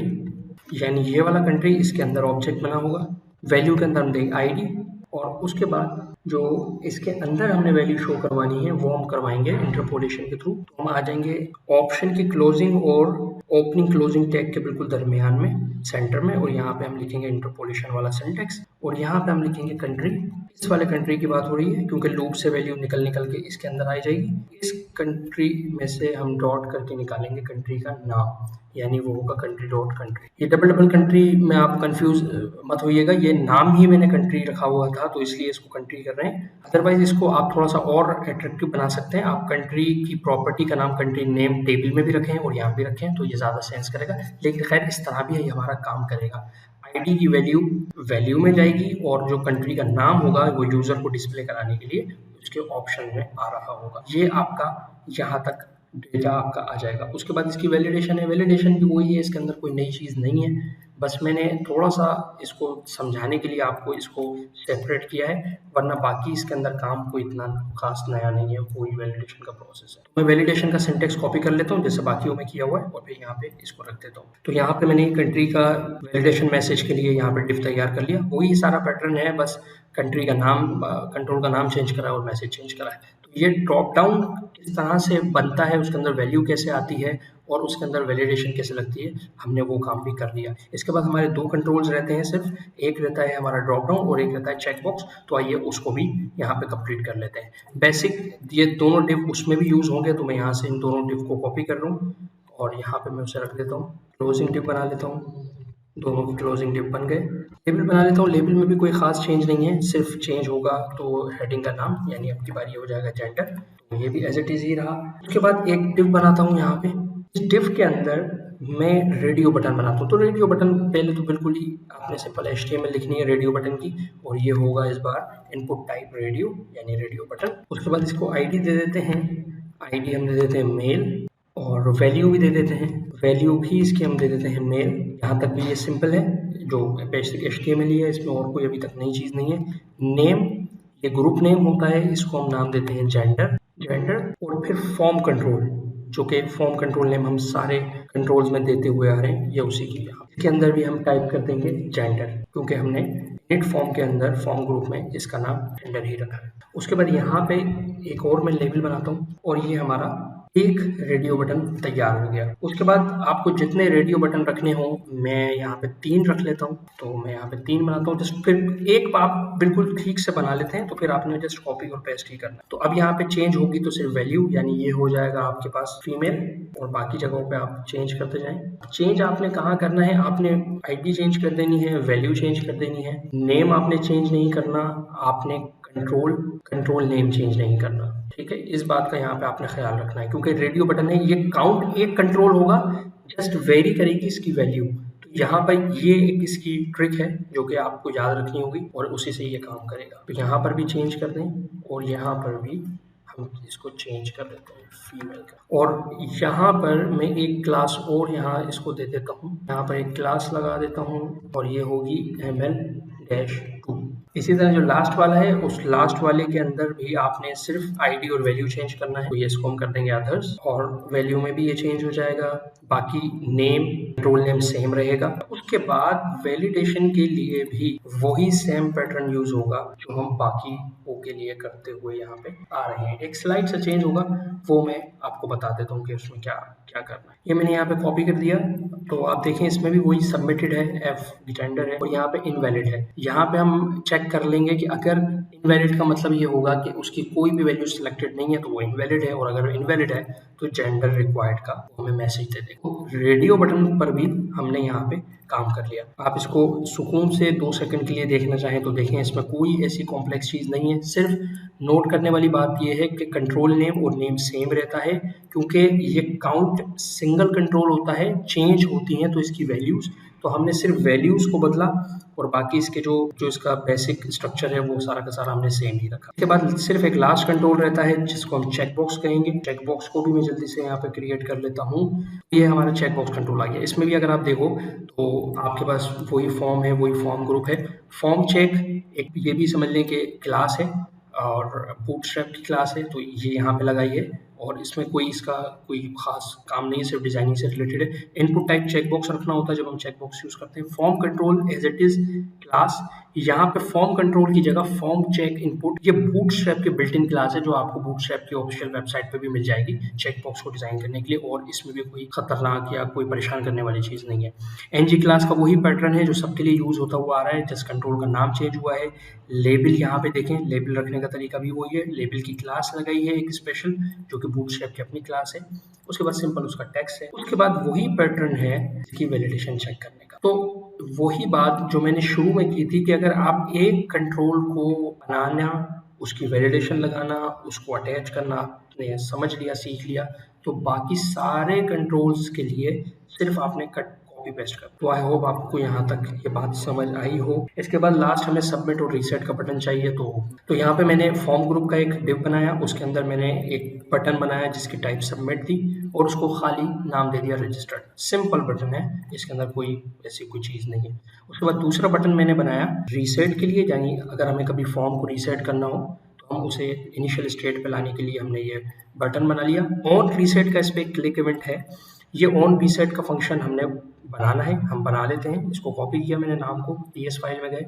यानी ये वाला कंट्री, इसके अंदर ऑब्जेक्ट बना होगा। वैल्यू के अंदर हम देंगे ID, और उसके बाद जो इसके अंदर हमने वैल्यू शो करवानी है वो हम करवाएंगे इंटरपोलेशन के थ्रू। तो हम आ जाएंगे ऑप्शन की क्लोजिंग और ओपनिंग क्लोजिंग टैग के बिल्कुल दरमियान में, सेंटर में, और यहाँ पे हम लिखेंगे इंटरपोलेशन वाला सिंटेक्स, और यहाँ पे हम लिखेंगे कंट्री। इस वाले कंट्री की बात हो रही है क्योंकि लूप से वैल्यू निकल के इसके अंदर आ जाएगी। इस कंट्री में से हम डॉट करके निकालेंगे कंट्री का नाम, यानी वो होगा कंट्री डॉट कंट्री। ये डबल कंट्री में आप कंफ्यूज मत होइएगा, ये नाम ही मैंने कंट्री रखा हुआ था तो इसलिए इसको कंट्री कर रहे हैं। अदरवाइज इसको आप थोड़ा सा और अट्रैक्टिव बना सकते हैं। आप कंट्री की प्रॉपर्टी का नाम कंट्री नेम टेबल में भी रखें और यहाँ भी रखें, तो ये ज़्यादा सेंस करेगा। लेकिन खैर इस तरह भी ये हमारा काम करेगा। ID की वैल्यू में जाएगी और जो कंट्री का नाम होगा वो यूजर को डिस्प्ले कराने के लिए उसके ऑप्शन में आ रहा होगा। ये आपका यहाँ तक डेटा आपका आ जाएगा। उसके बाद इसकी वैलिडेशन है। वैलिडेशन भी वही है, इसके अंदर कोई नई चीज़ नहीं है, बस मैंने थोड़ा सा इसको समझाने के लिए आपको इसको सेपरेट किया है, वरना बाकी इसके अंदर काम कोई इतना खास नया नहीं है, वही वैलिडेशन का प्रोसेस है। तो मैं वैलिडेशन का सिंटेक्स कॉपी कर लेता हूँ जैसे बाकियों में किया हुआ है, और फिर यहाँ पे इसको रख देता हूँ। तो यहाँ पे मैंने कंट्री का वैलिडेशन मैसेज के लिए यहाँ पे डिफ तैयार कर लिया। वही सारा पैटर्न है, बस कंट्री का नाम, कंट्रोल का नाम चेंज करा और मैसेज चेंज करा है। तो ये ड्रॉप डाउन किस तरह से बनता है, उसके अंदर वैल्यू कैसे आती है और उसके अंदर वैलिडेशन कैसे लगती है, हमने वो काम भी कर लिया। इसके बाद हमारे दो कंट्रोल्स रहते हैं सिर्फ, एक रहता है हमारा ड्रॉप डाउन और एक रहता है चेक बॉक्स। तो आइए उसको भी यहाँ पे कंप्लीट कर लेते हैं। बेसिक ये दोनों डिव उसमें भी यूज होंगे, तो मैं यहाँ से इन दोनों डिव को कॉपी कर रहा हूँ और यहाँ पे मैं उसे रख देता हूँ। क्लोजिंग डिव बना लेता हूँ, दोनों की क्लोजिंग डिव बन गए। लेबल बना लेता हूँ। लेबल में भी कोई खास चेंज नहीं है, सिर्फ चेंज होगा तो हेडिंग का नाम, यानी आपकी बारी हो जाएगा जेंडर, तो ये भी एज इट इज ही रहा। उसके बाद एक डिव बनाता हूँ यहाँ पे। इस डिव के अंदर मैं रेडियो बटन बनाता हूँ। तो रेडियो बटन पहले तो बिल्कुल ही आपने सिंपल HTML लिखनी है रेडियो बटन की, और ये होगा इस बार इनपुट टाइप रेडियो, यानी रेडियो बटन। उसके बाद इसको ID दे देते हैं। ID हम दे देते हैं मेल, और वैल्यू भी दे देते हैं। वैल्यू भी इसकी हम दे देते हैं मेल। यहाँ तक भी ये सिंपल है, जो बेसिक HTML ही है, इसमें और कोई अभी तक नई चीज़ नहीं है। नेम, ये ग्रुप नेम होता है, इसको हम नाम देते हैं जेंडर। और फिर फॉर्म कंट्रोल, जो कि फॉर्म कंट्रोल नेम हम सारे कंट्रोल्स में देते हुए आ रहे हैं, ये उसी की है। इसके अंदर भी हम टाइप कर देंगे जेंडर, क्योंकि हमने इनिट फॉर्म के अंदर फॉर्म ग्रुप में इसका नाम जेंडर ही रखा है। उसके बाद यहाँ पे एक और मैं लेबल बनाता हूँ और ये हमारा एक रेडियो बटन तैयार हो गया। उसके बाद आपको जितने रेडियो बटन रखने हो, मैं यहाँ पे 3 रख लेता हूँ, तो मैं यहाँ पे 3 बनाता हूँ। जस्ट फिर एक आप बिल्कुल ठीक से बना लेते हैं तो फिर आपने जस्ट कॉपी और पेस्ट ही करना है। तो अब यहाँ पे चेंज होगी तो सिर्फ वैल्यू, यानी ये हो जाएगा आपके पास फीमेल, और बाकी जगहों पे आप चेंज करते जाएं। चेंज आपने कहाँ करना है, आपने आईडी चेंज कर देनी है, वैल्यू चेंज कर देनी है, नेम आपने चेंज नहीं करना, आपने कंट्रोल नेम चेंज नहीं करना। ठीक है, इस बात का यहाँ पे आपने ख्याल रखना है, क्योंकि रेडियो बटन है, ये काउंट एक कंट्रोल होगा, जस्ट वेरी करेगी इसकी वैल्यू। तो यहाँ पर ये एक इसकी ट्रिक है जो कि आपको याद रखनी होगी और उसी से ये काम करेगा। तो यहाँ पर भी चेंज कर दें और यहाँ पर भी हम इसको चेंज कर देते हैं फीमेल का। और यहाँ पर मैं एक क्लास और यहाँ इसको दे देता हूँ, यहाँ पर एक क्लास लगा देता हूँ और ये होगी ML-2। इसी तरह जो लास्ट वाला है, उस लास्ट वाले के अंदर भी आपने सिर्फ आईडी और वैल्यू चेंज करना है, तो ये इसको हम कर देंगे अदर्स, और वैल्यू में भी ये चेंज हो जाएगा। बाकी नेम, कंट्रोल नेम सेम रहेगा। उसके बाद वैलिडेशन के लिए भी वही सेम पैटर्न यूज होगा जो हम बाकी के लिए करते हुए यहाँ पे आ रहे हैं। एक स्लाइड से चेंज होगा, वो मैं आपको बता देता हूँ कि उसमें क्या क्या करना है। ये मैंने यहाँ पे कॉपी कर दिया, तो आप देखें इसमें भी वही सबमिटेड है, F जेंडर है, और यहाँ पे इनवैलिड है। यहाँ पे हम चेक कर लेंगे कि अगर इनवैलिड का मतलब ये होगा कि उसकी कोई भी वैल्यू सिलेक्टेड नहीं है तो वो इनवैलिड है, और अगर इनवैलिड है तो जेंडर रिक्वायर्ड का हमें मैसेज दे देगा। रेडियो बटन पर भी हमने यहाँ पे काम कर लिया। आप इसको सुकून से 2 सेकंड के लिए देखना चाहें तो देखें, इसमें कोई ऐसी कॉम्प्लेक्स चीज़ नहीं है। सिर्फ नोट करने वाली बात यह है कि कंट्रोल नेम और नेम सेम रहता है, क्योंकि ये काउंट सिंगल कंट्रोल होता है, चेंज होती हैं तो इसकी वैल्यूज़, तो हमने सिर्फ वैल्यूज़ को बदला और बाकी इसके जो इसका बेसिक स्ट्रक्चर है वो सारा का सारा हमने सेम ही रखा। इसके बाद सिर्फ एक लास्ट कंट्रोल रहता है जिसको हम चेक बॉक्स कहेंगे। चेक बॉक्स को भी मैं जल्दी से यहाँ पे क्रिएट कर लेता हूँ। ये हमारा चेक बॉक्स कंट्रोल आ गया। इसमें भी अगर आप देखो तो आपके पास वही फॉर्म है, वही फॉर्म ग्रुप है। फॉर्म चेक एक ये भी समझ लें कि क्लास है और बूटस्ट्रैप की क्लास है, तो ये यहाँ पे लगाई है और इसमें कोई इसका कोई खास काम नहीं है, सिर्फ डिजाइनिंग से रिलेटेड है। इनपुट टाइप चेक बॉक्स रखना होता है जब हम चेक बॉक्स यूज करते हैं। Form control as it is class, यहाँ पे फॉर्म कंट्रोल की जगह फॉर्म चेक इनपुट, ये बूटस्ट्रैप की बिल्ट इन क्लास है जो आपको बूटस्ट्रैप की ऑफिशियल वेबसाइट पे भी मिल जाएगी चेक बॉक्स को डिजाइन करने के लिए, और इसमें भी कोई खतरनाक या कोई परेशान करने वाली चीज नहीं है। एनजी क्लास का वही पैटर्न है जो सबके लिए यूज होता हुआ आ रहा है, जस्ट कंट्रोल का नाम चेंज हुआ है। लेबल यहाँ पे देखें, लेबल रखने का तरीका भी वही है। लेबल की क्लास लगाई है एक स्पेशल जो कि बूटस्ट्रैप की अपनी क्लास है। उसके बाद सिंपल उसका टेक्स्ट है। उसके बाद वही पैटर्न है इसकी वैलिडेशन चेक करने का। तो वही बात जो मैंने शुरू में की थी कि अगर आप एक कंट्रोल को बनाना, उसकी वैलिडेशन लगाना, उसको अटैच करना आपने समझ लिया, सीख लिया, तो बाकी सारे कंट्रोल्स के लिए सिर्फ आपने कॉपी पेस्ट कर। तो आई होप आपको यहाँ तक ये बात समझ आई हो। इसके बाद लास्ट हमें सबमिट और रीसेट का बटन चाहिए। तो यहाँ पे मैंने फॉर्म ग्रुप का एक डिव बनाया, उसके अंदर मैंने एक बटन बनाया जिसकी टाइप सबमिट थी और उसको खाली नाम दे दिया रजिस्टर्ड। सिंपल बटन है, इसके अंदर कोई ऐसी कोई चीज़ नहीं है। उसके बाद दूसरा बटन मैंने बनाया रीसेट के लिए, यानी अगर हमें कभी फॉर्म को रीसेट करना हो तो हम उसे इनिशियल स्टेट पे लाने के लिए हमने ये बटन बना लिया। ऑन रीसेट का इस पर क्लिक इवेंट है। ये ऑन रीसेट का फंक्शन हमने बनाना है, हम बना लेते हैं। इसको कॉपी किया मैंने नाम को, TS फाइल में गए,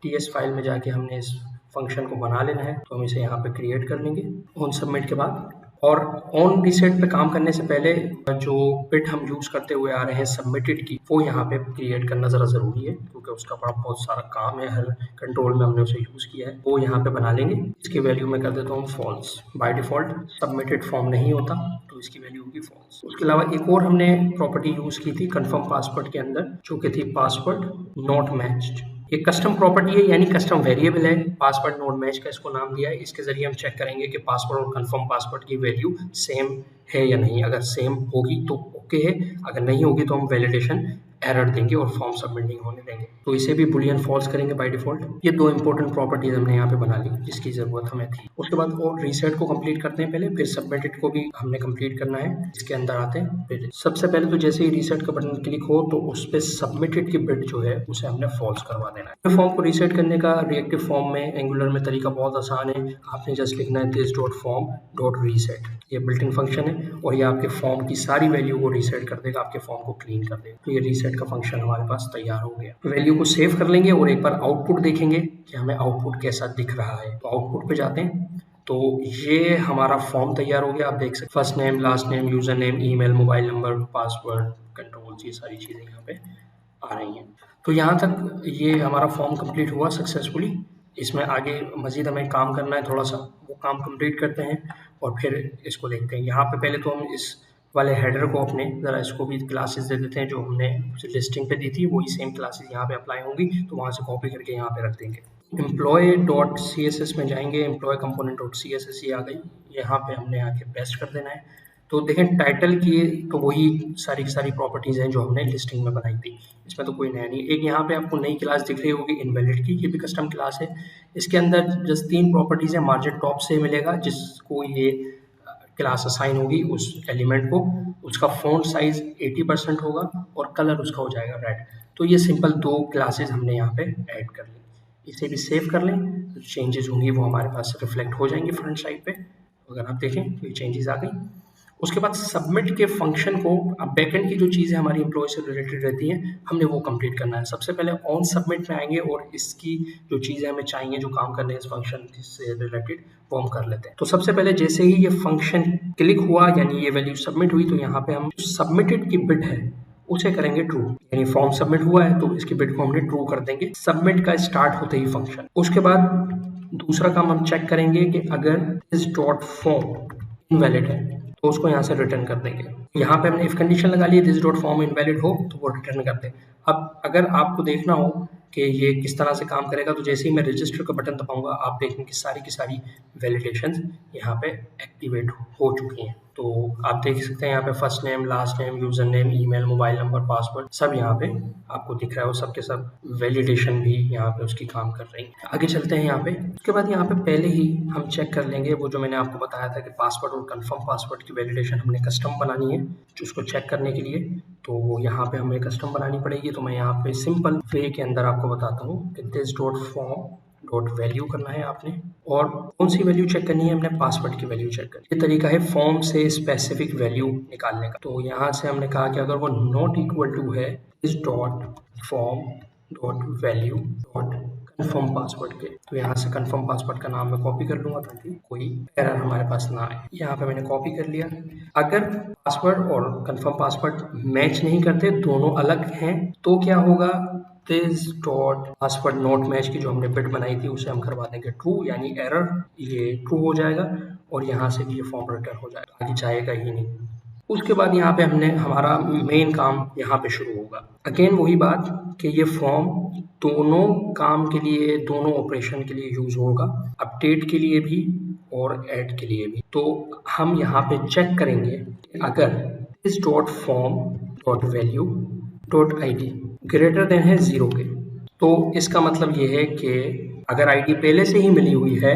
TS फाइल में जाके हमने इस फंक्शन को बना लेना है, तो हम इसे यहाँ पे क्रिएट कर लेंगे ऑन सबमिट के बाद। और ऑन रीसेट पे काम करने से पहले जो बिट हम यूज करते हुए आ रहे हैं सबमिटेड की, वो यहाँ पे क्रिएट करना ज़रा ज़रूरी है क्योंकि उसका बहुत सारा काम है, हर कंट्रोल में हमने उसे यूज़ किया है। वो यहाँ पे बना लेंगे। इसकी वैल्यू मैं कर देता हूँ false. By default submitted form नहीं होता तो इसकी वैल्यू होगी फॉल्स। उसके अलावा एक और हमने प्रॉपर्टी यूज़ की थी कन्फर्म पासवर्ड के अंदर, जो कि थी पासवर्ड नॉट मैच्ड। ये कस्टम प्रॉपर्टी है, यानी कस्टम वेरिएबल है, पासवर्ड नॉट मैच का इसको नाम दिया है। इसके जरिए हम चेक करेंगे कि पासवर्ड और कंफर्म पासवर्ड की वैल्यू सेम है या नहीं। अगर सेम होगी तो ओके है, अगर नहीं होगी तो हम वैलिडेशन एरर देंगे और फॉर्म सबमिट नहीं होने देंगे। तो इसे भी बुलियन फॉल्स करेंगे बाय डिफॉल्ट। ये दो इंपॉर्टेंट प्रॉपर्टीज हमने यहाँ पे बना ली जिसकी जरूरत हमें थी। उसके बाद और रीसेट को कंप्लीट करते हैं पहले, फिर सबमिटेड को भी हमने कंप्लीट करना है। इसके अंदर आते हैं, फिर सबसे पहले तो जैसे ही रीसेट का बटन क्लिक हो तो उस पर सबमिटेड की बिट जो है उसे हमने फॉल्स करवा देना है। फॉर्म को रीसेट करने का रिएक्टिव फॉर्म में एंगुलर में तरीका बहुत आसान है। आपने जस्ट लिखना है this dot form dot reset, ये बिल्ट इन फंक्शन है और ये आपके फॉर्म की सारी वैल्यू को रीसेट कर देगा, आपके फॉर्म को क्लीन कर देगा। तो ये रीसेट का फंक्शन हमारे पास तैयार हो गया। वैल्यू को सेव कर लेंगे और एक बार आउटपुट देखेंगे कि हमें आउटपुट कैसा दिख रहा है। तो आउटपुट पे जाते हैं, तो ये हमारा फॉर्म तैयार हो गया। आप देख सकते first name, last name, user name, email, mobile number, password, controls, ये सारी चीज़ें यहाँ पे आ रही हैं। तो यहाँ तक ये हमारा फॉर्म कंप्लीट हुआ सक्सेसफुली। इसमें आगे मजीद हमें काम करना है थोड़ा सा, वो काम कंप्लीट करते हैं और फिर इसको देखते हैं। यहाँ पे पहले तो हम इस वाले हेडर को अपने ज़रा इसको भी क्लासेस दे देते हैं जो हमने लिस्टिंग पे दी थी, वही सेम क्लासेस यहाँ पे अप्लाई होंगी, तो वहाँ से कॉपी करके यहाँ पे रख देंगे। employee.css में जाएंगे, employee component.css ये आ गई, यहाँ पे हमने आके पेस्ट कर देना है। तो देखें टाइटल की तो वही सारी की सारी प्रॉपर्टीज़ हैं जो हमने लिस्टिंग में बनाई थी, इसमें तो कोई नया नहीं। एक यहाँ पे आपको नई क्लास दिख रही होगी इनवैलिड की, ये भी कस्टम क्लास है। इसके अंदर जस्ट 3 प्रॉपर्टीज़ हैं। मार्जिन टॉप से मिलेगा जिसको ये क्लास असाइन होगी उस एलिमेंट को, उसका फ़ॉन्ट साइज 80% होगा और कलर उसका हो जाएगा रेड। तो ये सिंपल 2 क्लासेस हमने यहाँ पे ऐड कर ली। इसे भी सेव कर लें, तो चेंजेस होंगी वो हमारे पास रिफ्लेक्ट हो जाएंगे फ्रंट साइड पे। अगर आप देखें तो ये चेंजेस आ गई। उसके बाद सबमिट के फंक्शन को, अब बैकएंड की जो चीज़ें हमारी एम्प्लॉय से रिलेटेड रहती हैं हमने वो कंप्लीट करना है। सबसे पहले ऑन सबमिट में आएंगे और इसकी जो चीज़ें हमें चाहिए जो काम करने इस फंक्शन से रिलेटेड वो हम कर लेते हैं। तो सबसे पहले जैसे ही ये फंक्शन क्लिक हुआ यानी ये वैल्यू सबमिट हुई, तो यहाँ पे हम सबमिटेड की बिट है उसे करेंगे ट्रू, यानी फॉर्म सबमिट हुआ है तो इसकी बिट को हमने ट्रू कर देंगे सबमिट का स्टार्ट होते ही फंक्शन। उसके बाद दूसरा काम हम चेक करेंगे कि अगर इस डॉट फॉर्म इनवैलिड है तो उसको यहाँ से रिटर्न कर देंगे। यहाँ पे हमने इफ कंडीशन लगा ली दिस डॉट फॉर्म इनवैलिड हो तो वो रिटर्न कर दे। अब अगर आपको देखना हो कि ये किस तरह से काम करेगा, तो जैसे ही मैं रजिस्टर का बटन दबाऊंगा आप देखेंगे कि सारी की सारी वैलिडेशंस यहाँ पे एक्टिवेट हो चुकी हैं। तो आप देख सकते हैं यहाँ पे first name, last name, user name, email, mobile number, password सब यहाँ पे आपको दिख रहा है और सबके सब वैलिडेशन भी यहाँ पे उसकी काम कर रही है। आगे चलते हैं यहाँ पे। उसके बाद यहाँ पे पहले ही हम चेक कर लेंगे वो जो मैंने आपको बताया था कि पासवर्ड और कंफर्म पासवर्ड की वैलिडेशन हमने कस्टम बनानी है उसको चेक करने के लिए, तो यहाँ पे हमें कस्टम बनानी पड़ेगी। तो मैं यहाँ पे सिंपल वे के अंदर आपको बताता हूँ कि this dot form dot value करना है आपने, और कौन सी वैल्यू चेक करनी है, हमने पासवर्ड की वैल्यू चेक करनी है। ये तरीका है फॉर्म से स्पेसिफिक वैल्यू निकालने का। तो यहाँ से हमने कहा कि अगर वो नॉट इक्वल टू है इस dot form dot value dot confirm password के, तो यहाँ से कन्फर्म पासवर्ड का नाम मैं कॉपी कर लूंगा ताकि कोई एरर हमारे पास ना आए। यहाँ पे मैंने कॉपी कर लिया। अगर पासवर्ड और कन्फर्म पासवर्ड मैच नहीं करते, दोनों अलग हैं, तो क्या होगा, this dot password not match की जो हमने बिट बनाई थी उसे हम करवा देंगे ट्रू, यानी एरर ये ट्रू हो जाएगा और यहाँ से भी ये फॉर्म रिटर्न हो जाएगा, आगे जाएगा ही नहीं। उसके बाद यहाँ पे हमने हमारा मेन काम यहाँ पे शुरू होगा। अगेन वही बात कि ये फॉर्म दोनों काम के लिए, दोनों ऑपरेशन के लिए यूज होगा, अपडेट के लिए भी और ऐड के लिए भी। तो हम यहाँ पे चेक करेंगे अगर इस dot form dot value dot ID greater than है 0 के, तो इसका मतलब ये है कि अगर ID पहले से ही मिली हुई है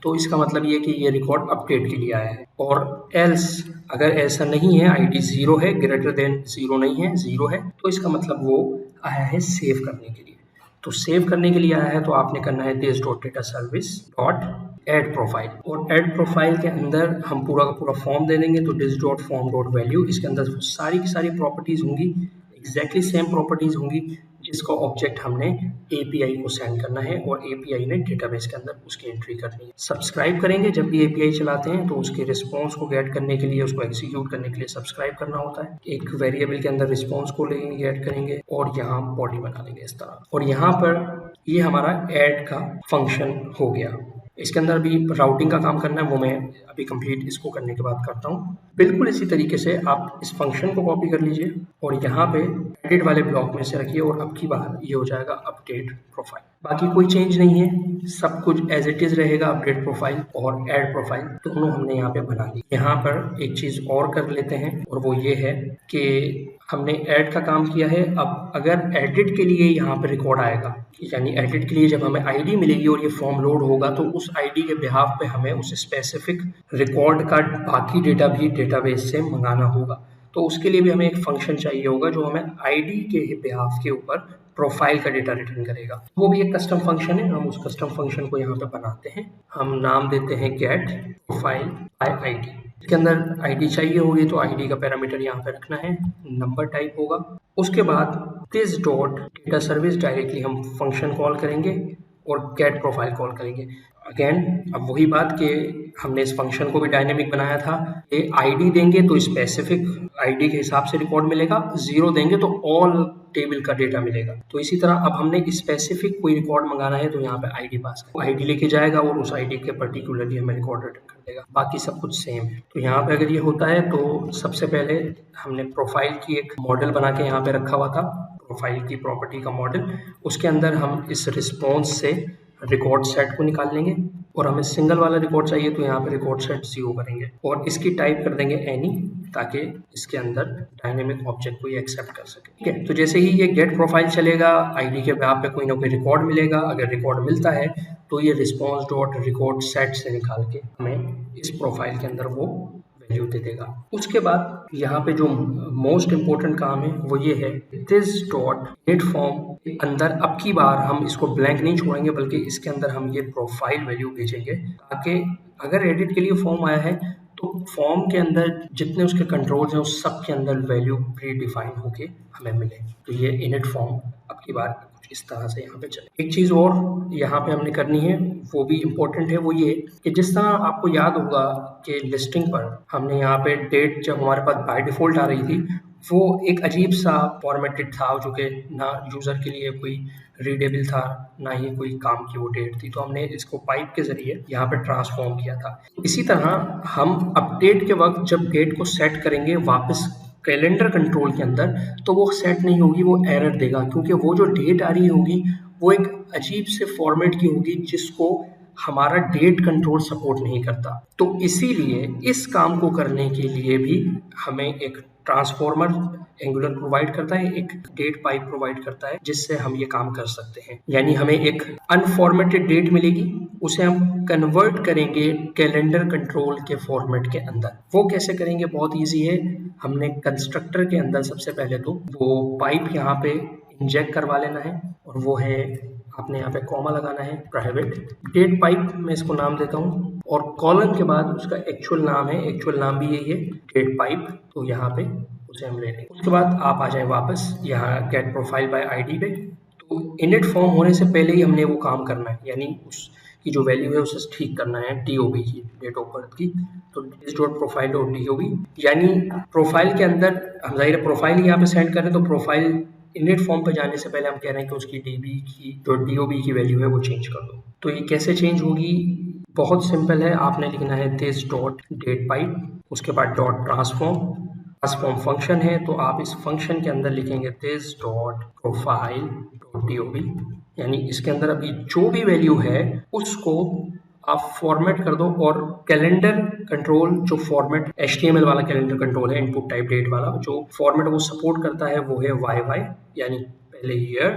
तो इसका मतलब ये कि ये रिकॉर्ड अपडेट के लिए आया है। और एल्स अगर ऐसा नहीं है, ID 0 है, ग्रेटर देन 0 नहीं है, 0 है, तो इसका मतलब वो आया है सेव करने के लिए। तो सेव करने के लिए आया है तो आपने करना है this dot data service dot add profile, और एड प्रोफाइल के अंदर हम पूरा का पूरा फॉर्म दे देंगे। तो this dot form dot value, इसके अंदर सारी की सारी प्रॉपर्टीज होंगी, एग्जैक्टली सेम प्रॉपर्टीज होंगी जिसका ऑब्जेक्ट हमने API को सेंड करना है और API ने डेटाबेस के अंदर उसकी एंट्री करनी है। सब्सक्राइब करेंगे जब भी API चलाते हैं तो उसके रिस्पॉन्स को गेट करने के लिए, उसको एग्जीक्यूट करने के लिए सब्सक्राइब करना होता है। एक वेरिएबल के अंदर रिस्पॉन्स को लेंगे, गेट करेंगे और यहाँ बॉडी बना लेंगे इस तरह, और यहाँ पर ये हमारा ऐड का फंक्शन हो गया। इसके अंदर भी राउटिंग का काम करना है, वो मैं अभी कंप्लीट इसको करने के बाद करता हूँ। बिल्कुल इसी तरीके से आप इस फंक्शन को कॉपी कर लीजिए और यहाँ पे एडिट वाले ब्लॉक में से रखिए और अब की बार ये हो जाएगा अपडेट प्रोफाइल। बाकी कोई चेंज नहीं है, सब कुछ एज इट इज रहेगा। अपडेट प्रोफाइल और ऐड प्रोफाइल दोनों हमने यहाँ पे बना ली। यहाँ पर एक चीज और कर लेते हैं और वो ये है कि हमने ऐड का काम किया है। अब अगर एडिट के लिए यहाँ पे रिकॉर्ड आएगा, यानी एडिट के लिए जब हमें आईडी मिलेगी और ये फॉर्म लोड होगा तो उस आईडी के बिहाफ पे हमें उस स्पेसिफिक रिकॉर्ड का बाकी डेटा भी डेटाबेस से मंगाना होगा। तो उसके लिए भी हमें एक फंक्शन चाहिए होगा जो हमें आईडी के बिहाफ के ऊपर प्रोफाइल का डेटा रिटर्न करेगा। वो भी एक कस्टम फंक्शन है, हम उस कस्टम फंक्शन को यहाँ पे बनाते हैं। हम नाम देते हैं गेट प्रोफाइल बाय आईडी। इसके अंदर आईडी चाहिए होगी तो आईडी का पैरामीटर यहाँ पे रखना है, नंबर टाइप होगा। उसके बाद this dot data service directly हम फंक्शन कॉल करेंगे और गेट प्रोफाइल कॉल करेंगे। अगेन अब वही बात कि हमने इस फंक्शन को भी डायनेमिक बनाया था। ये आईडी देंगे तो स्पेसिफिक आईडी के हिसाब से रिकॉर्ड मिलेगा, 0 देंगे तो ऑल टेबल का डेटा मिलेगा। तो इसी तरह अब हमने स्पेसिफिक कोई रिकॉर्ड मंगाना है तो यहाँ पे आईडी पास कर, आईडी लेके जाएगा और उस आईडी के पर्टिकुलरली हमें रिकॉर्ड रिटर्न कर देगा। बाकी सब कुछ सेम है। तो यहाँ पे अगर ये होता है तो सबसे पहले हमने प्रोफाइल की एक मॉडल बना के यहाँ पे रखा हुआ था, प्रोफाइल की प्रॉपर्टी का मॉडल। उसके अंदर हम इस रिस्पॉन्स से रिकॉर्ड सेट को निकाल लेंगे और हमें सिंगल वाला रिकॉर्ड चाहिए तो यहाँ पे रिकॉर्ड सेट 0 करेंगे और इसकी टाइप कर देंगे एनी, ताकि इसके अंदर डायनेमिक ऑब्जेक्ट को ये एक्सेप्ट कर सके। ठीक है, तो जैसे ही ये गेट प्रोफाइल चलेगा, आईडी के बिहाफ पे कोई ना कोई रिकॉर्ड मिलेगा। अगर रिकॉर्ड मिलता है तो ये रिस्पॉन्स डॉट रिकॉर्ड सेट से निकाल के हमें इस प्रोफाइल के अंदर वो वैल्यू दे देगा। उसके बाद यहाँ पे जो मोस्ट इंपॉर्टेंट काम है वो ये है, दिस डॉट गेट फॉर्म के अंदर अब की बार हम इसको ब्लैंक नहीं छोड़ेंगे बल्कि इसके अंदर हम ये प्रोफाइल वैल्यू भेजेंगे, ताकि अगर एडिट के लिए फॉर्म आया है तो फॉर्म के अंदर जितने उसके कंट्रोल्स हैं उस सब के अंदर वैल्यू प्री डिफाइन होके हमें मिले। तो ये इनिट फॉर्म अब की बार कुछ इस तरह से यहाँ पे चले। एक चीज़ और यहाँ पे हमने करनी है, वो भी इम्पोर्टेंट है, वो ये कि जिस तरह आपको याद होगा कि लिस्टिंग पर हमने यहाँ पे डेट जब हमारे पास बाय डिफ़ॉल्ट आ रही थी वो एक अजीब सा फॉर्मेटेड था, जो कि ना यूज़र के लिए कोई रीडेबल था ना ही कोई काम की वो डेट थी। तो हमने इसको पाइप के जरिए यहाँ पे ट्रांसफॉर्म किया था। इसी तरह हम अपडेट के वक्त जब डेट को सेट करेंगे वापस कैलेंडर कंट्रोल के अंदर, तो वो सेट नहीं होगी, वो एरर देगा, क्योंकि वो जो डेट आ रही होगी वो एक अजीब से फॉर्मेट की होगी जिसको हमारा डेट कंट्रोल सपोर्ट नहीं करता। तो इसीलिए इस काम को करने के लिए भी हमें एक ट्रांसफॉर्मर एंगुलर प्रोवाइड करता है, एक डेट पाइप प्रोवाइड करता है, जिससे हम ये काम कर सकते हैं। यानी हमें एक अनफॉर्मेटेड डेट मिलेगी, उसे हम कन्वर्ट करेंगे कैलेंडर कंट्रोल के फॉर्मेट के अंदर। वो कैसे करेंगे? बहुत ईजी है। हमने कंस्ट्रक्टर के अंदर सबसे पहले तो वो पाइप यहाँ पे इंजेक्ट करवा लेना है और वो है, आपने यहाँ पे कॉमा लगाना है, प्राइवेट डेट पाइप, मैं इसको नाम देता हूँ, और कॉलन के बाद उसका एक्चुअल नाम है, एक्चुअल नाम भी यही है, डेट पाइप। तो यहाँ पे उसे हम ले लेंगे। उसके बाद आप आ जाए वापस यहाँ गेट प्रोफाइल बाय आईडी पे। तो इनिट फॉर्म होने से पहले ही हमने वो काम करना है, यानी उसकी जो वैल्यू है उसे ठीक करना है, DOB की, डेट ऑफ बर्थ की। तो this dot profile dot DOB, यानी प्रोफाइल के अंदर हम जाहिर प्रोफाइल यहाँ पे सेंड कर रहे हैं, तो प्रोफाइल इनिट फॉर्म पे जाने से पहले हम कह रहे हैं कि उसकी DB की जो DOB की वैल्यू है वो चेंज कर दो। तो ये कैसे चेंज होगी? बहुत सिंपल है, आपने लिखना है दिस डॉट डेट पाइप, उसके बाद डॉट ट्रांसफॉर्म फंक्शन है, तो आप इस फंक्शन के अंदर लिखेंगे this dot profile dot DOB, यानी इसके अंदर अभी जो भी वैल्यू है उसको आप फॉर्मेट कर दो। और कैलेंडर कंट्रोल जो फॉर्मेट HTML वाला कैलेंडर कंट्रोल है, इनपुट टाइप डेट वाला, जो फॉर्मेट वो सपोर्ट करता है वो है YY, यानी पहले year,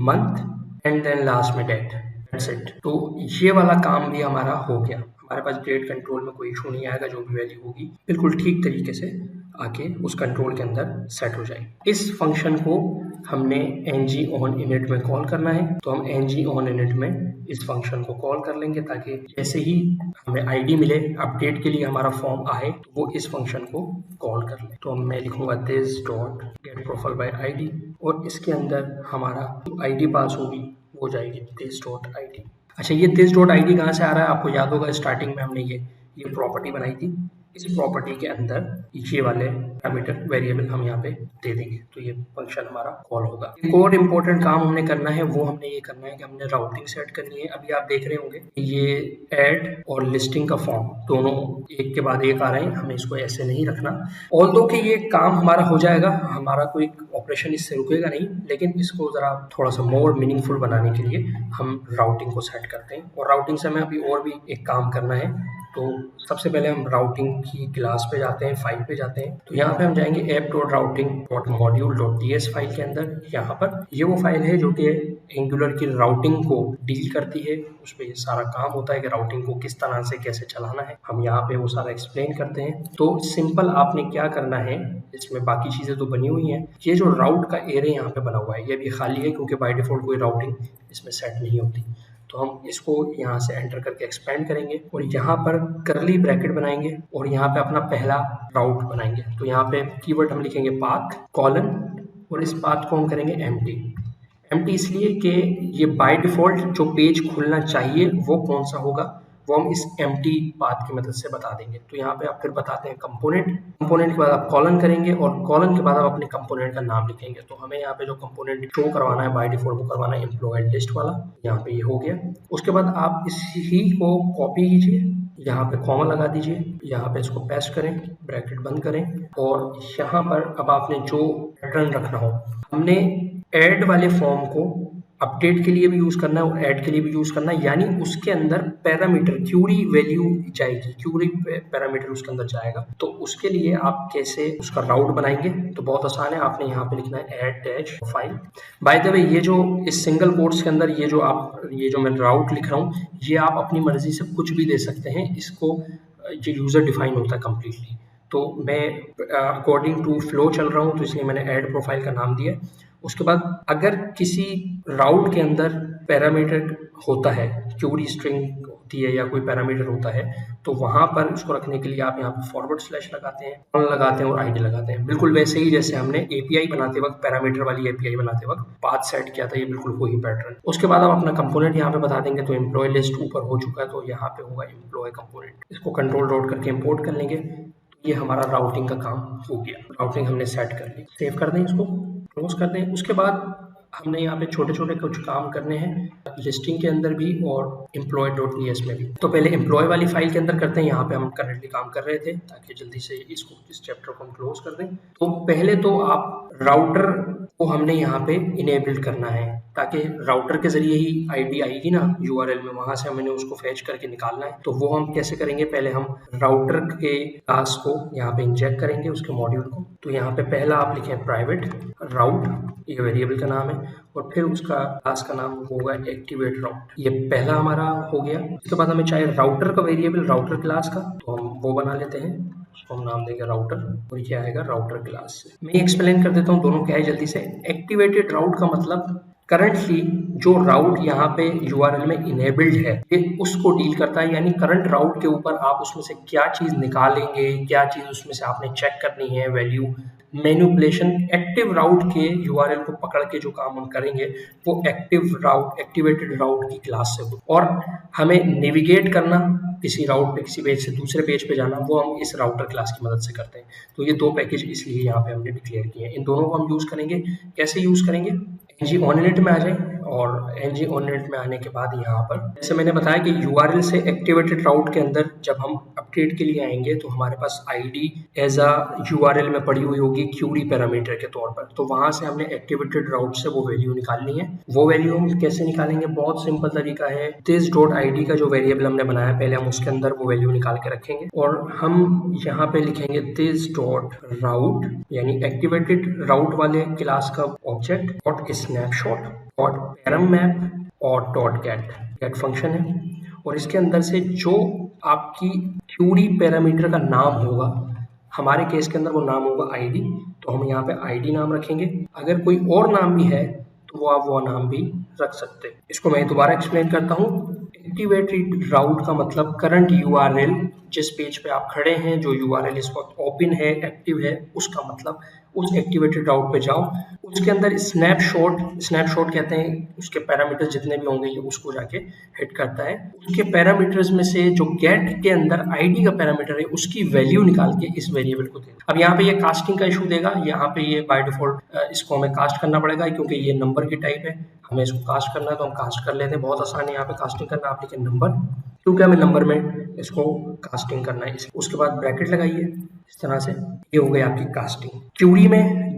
month and then last में डेट। That's it. तो ये वाला काम भी हमारा हो गया। हमारे पास डेट कंट्रोल में कोई इशू नहीं आएगा, जो भी वैल्यू होगी बिल्कुल ठीक तरीके से आके उस कंट्रोल के अंदर सेट हो जाएगी। इस फंक्शन को हमने ng on init में कॉल करना है, तो हम ng on init में इस फंक्शन को कॉल कर लेंगे, ताकि जैसे ही हमें आईडी मिले, अपडेट के लिए हमारा फॉर्म आए, तो वो इस फंक्शन को कॉल कर ले। तो मैं लिखूंगा this dot get profile bye ID, और इसके अंदर हमारा आईडी पास होगी वो जाएगी दिस डॉट आईडी। अच्छा, ये दिस डॉट आईडी कहाँ से आ रहा है? आपको याद होगा स्टार्टिंग में हमने ये प्रॉपर्टी बनाई थी। इस प्रॉपर्टी के अंदर ये वाले पैरामीटर वेरिएबल हम यहाँ पे दे देंगे, तो ये फंक्शन हमारा कॉल होगा। एक और इम्पोर्टेंट काम हमने करना है, वो हमने ये करना है कि हमने राउटिंग सेट करनी है। अभी आप देख रहे होंगे ये ऐड और लिस्टिंग का फॉर्म दोनों एक के बाद एक आ रहे हैं, हमें इसको ऐसे नहीं रखना। ऑल्दो कि ये काम हमारा हो जाएगा, हमारा कोई ऑपरेशन इससे रुकेगा नहीं, लेकिन इसको ज़रा थोड़ा सा मोर मीनिंगफुल बनाने के लिए हम राउटिंग को सेट करते हैं। और राउटिंग से हमें अभी और भी एक काम करना है, तो सबसे पहले हम राउटिंग की क्लास पे जाते हैं, फाइल पे जाते हैं। तो यहाँ पे हम जाएंगे app.routing.module.ts फाइल के अंदर। यहाँ पर ये वो फाइल है जो कि एंगुलर की राउटिंग को डील करती है। उस पर सारा काम होता है कि राउटिंग को किस तरह से कैसे चलाना है, हम यहाँ पे वो सारा एक्सप्लेन करते हैं। तो सिंपल आपने क्या करना है, इसमें बाकी चीज़ें तो बनी हुई हैं। ये जो राउट का एरे यहाँ पे बना हुआ है ये भी खाली है क्योंकि बाय डिफॉल्ट कोई राउटिंग इसमें सेट नहीं होती। तो हम इसको यहाँ से एंटर करके एक्सपेंड करेंगे और यहाँ पर करली ब्रैकेट बनाएंगे और यहाँ पे अपना पहला राउट बनाएंगे। तो यहाँ पे कीवर्ड हम लिखेंगे पाथ कॉलन और इस पाथ को हम करेंगे एम्प्टी इसलिए कि ये बाय डिफॉल्ट जो पेज खुलना चाहिए वो कौन सा होगा वो हम इस एम्प्टी पाथ की मदद से बता देंगे। तो यहाँ पे आप फिर बताते हैं कंपोनेंट के बाद आप कॉलन करेंगे और कॉलन के बाद आप अपने कंपोनेंट का नाम लिखेंगे। तो हमें यहाँ पे जो कंपोनेंट शो करवाना है बाय डिफॉल्ट वो करवाना है एम्प्लॉय लिस्ट वाला। यहाँ पे ये हो गया। उसके बाद आप इसी को कॉपी कीजिए, यहाँ पे कॉमा लगा दीजिए, यहाँ पे इसको पेस्ट करें, ब्रैकेट बंद करें और यहाँ पर अब आपने जो पैटर्न रखना हो, हमने ऐड वाले फॉर्म को अपडेट के लिए भी यूज करना है और ऐड के लिए भी यूज करना है, यानी उसके अंदर पैरामीटर क्यूरी वैल्यू जाएगी, क्यूरी पैरामीटर उसके अंदर जाएगा। तो उसके लिए आप कैसे उसका राउट बनाएंगे, तो बहुत आसान है। आपने यहाँ पे लिखना है add dash file. By the way ये जो इस सिंगल कोट्स के अंदर ये जो मैं राउट लिख रहा हूँ ये आप अपनी मर्जी से कुछ भी दे सकते हैं, इसको ये यूजर डिफाइन होता है कम्प्लीटली। तो मैं अकॉर्डिंग टू फ्लो चल रहा हूँ तो इसलिए मैंने ऐड प्रोफाइल का नाम दिया। उसके बाद अगर किसी राउट के अंदर पैरामीटर होता है, क्यूरी स्ट्रिंग होती है या कोई पैरामीटर होता है, तो वहां पर उसको रखने के लिए आप यहाँ पर फॉरवर्ड स्लैश लगाते हैं, कॉलन लगाते हैं और आईडी लगाते हैं। बिल्कुल वैसे ही जैसे हमने एपीआई बनाते वक्त, पैरामीटर वाली एपीआई बनाते वक्त पाथ सेट किया था, ये बिल्कुल वही पैटर्न। उसके बाद आप अपना कंपोनेंट यहाँ पे बता देंगे। तो एम्प्लॉय लिस्ट ऊपर हो चुका है तो यहाँ पे होगा एम्प्लॉय कंपोनेंट। इसको कंट्रोल डॉट करके इम्पोर्ट कर लेंगे। ये हमारा राउटिंग का काम हो गया, राउटिंग हमने सेट कर ली। सेव कर दें, इसको क्लोज कर दें। उसके बाद हमने यहाँ पे छोटे छोटे कुछ काम करने हैं लिस्टिंग के अंदर भी और employee.ts में भी। तो पहले एम्प्लॉय वाली फाइल के अंदर करते हैं, यहाँ पे हम करंटली काम कर रहे थे ताकि जल्दी से इस चैप्टर को हम क्लोज कर दें। तो पहले तो आप राउटर को हमने यहाँ पे इनेबल करना है ताकि राउटर के जरिए ही आईडी आएगी ना यूआरएल में, वहां से हमने उसको फैच करके निकालना है। तो वो हम कैसे करेंगे, पहले हम राउटर के क्लास को यहाँ पे इंजेक्ट करेंगे, उसके मॉड्यूल को। तो यहाँ पे पहला आप लिखें प्राइवेट राउट, ये वेरिएबल का नाम है, और फिर उसका क्लास का नाम होगा एक्टिवेट राउट। ये पहला हमारा हो गया। उसके बाद हमें चाहिए राउटर का वेरिएबल, राउटर क्लास का, तो हम वो बना लेते हैं, उसको हम नाम देंगे राउटर और ये आएगा राउटर क्लास से। मैं एक्सप्लेन कर देता हूँ दोनों क्या है जल्दी से। एक्टिवेटेड राउट का मतलब करंटली जो राउट यहाँ पे यूआरएल में इनेबल्ड है ये उसको डील करता है, यानी करंट राउट के ऊपर आप उसमें से क्या चीज निकालेंगे, क्या चीज उसमें से आपने चेक करनी है, वैल्यू मैनिपुलेशन। एक्टिव राउट के यूआरएल को पकड़ के जो काम हम करेंगे वो एक्टिवेटेड राउट की क्लास से हो। और हमें नेविगेट करना किसी राउट पे, किसी पेज से दूसरे पेज पे जाना, वो हम इस राउटर क्लास की मदद से करते हैं। तो ये दो पैकेज इसलिए यहाँ पे हमने डिक्लेयर किए हैं। इन दोनों को हम यूज करेंगे। कैसे यूज करेंगे, ng ऑनइट में आ जाए और ng ऑनइट में आने के बाद यहाँ पर जैसे मैंने बताया कि यूआरएल से एक्टिवेटेड राउट के अंदर जब हम अपडेट के लिए आएंगे तो हमारे पास आईडी एज अ यूआरएल में पड़ी हुई होगी क्यूरी पैरामीटर के तौर पर। तो वहां से हमने एक्टिवेटेड राउट से वो वैल्यू निकालनी है। वो वैल्यू हम कैसे निकालेंगे, बहुत सिंपल तरीका है। दिस डॉट आईडी का जो वेरिएबल हमने बनाया पहले, हम उसके अंदर वो वैल्यू निकाल के रखेंगे और हम यहाँ पे लिखेंगे दिस डॉट राउट, यानी एक्टिवेटेड राउट वाले क्लास का object dot snapshot dot param map और डॉट गेट फंक्शन है। और इसके अंदर से जो आपकी क्यूरी पैरामीटर का नाम होगा, हमारे केस के अंदर वो नाम होगा आईडी, तो हम यहाँ पे आईडी नाम रखेंगे। अगर कोई और नाम भी है तो वो आप वो नाम भी रख सकते हैं। इसको मैं दोबारा एक्सप्लेन करता हूँ। एक्टिवेटेड राउट का मतलब करंट यूआरएल, जिस पेज पे आप खड़े हैं, जो यूआरएल इस वक्त ओपन है, एक्टिव है, उसका मतलब उस एक्टिवेटेड राउट पे जाओ। उसके अंदर स्नैपशॉट कहते हैं, उसके पैरामीटर्स जितने भी होंगे ये उसको जाके हिट करता है। उसके पैरामीटर्स में से जो गेट के अंदर आईडी का पैरामीटर है उसकी वैल्यू निकाल के इस वेरिएबल को देगा। अब यहाँ पे ये कास्टिंग का इशू देगा। यहाँ पे ये बाय डिफॉल्ट इसको हमें कास्ट करना पड़ेगा क्योंकि ये नंबर की टाइप है, हमें इसको कास्ट करना है तो हम कास्ट कर लेते हैं। बहुत आसान है यहाँ पे कास्टिंग करना। आप लिखें नंबर, क्योंकि हमें नंबर में इसको कास्टिंग करना है। उसके बाद ब्रैकेट लगाइए इस तरह से, ये हो गई आपकी कास्टिंग। क्यूरी में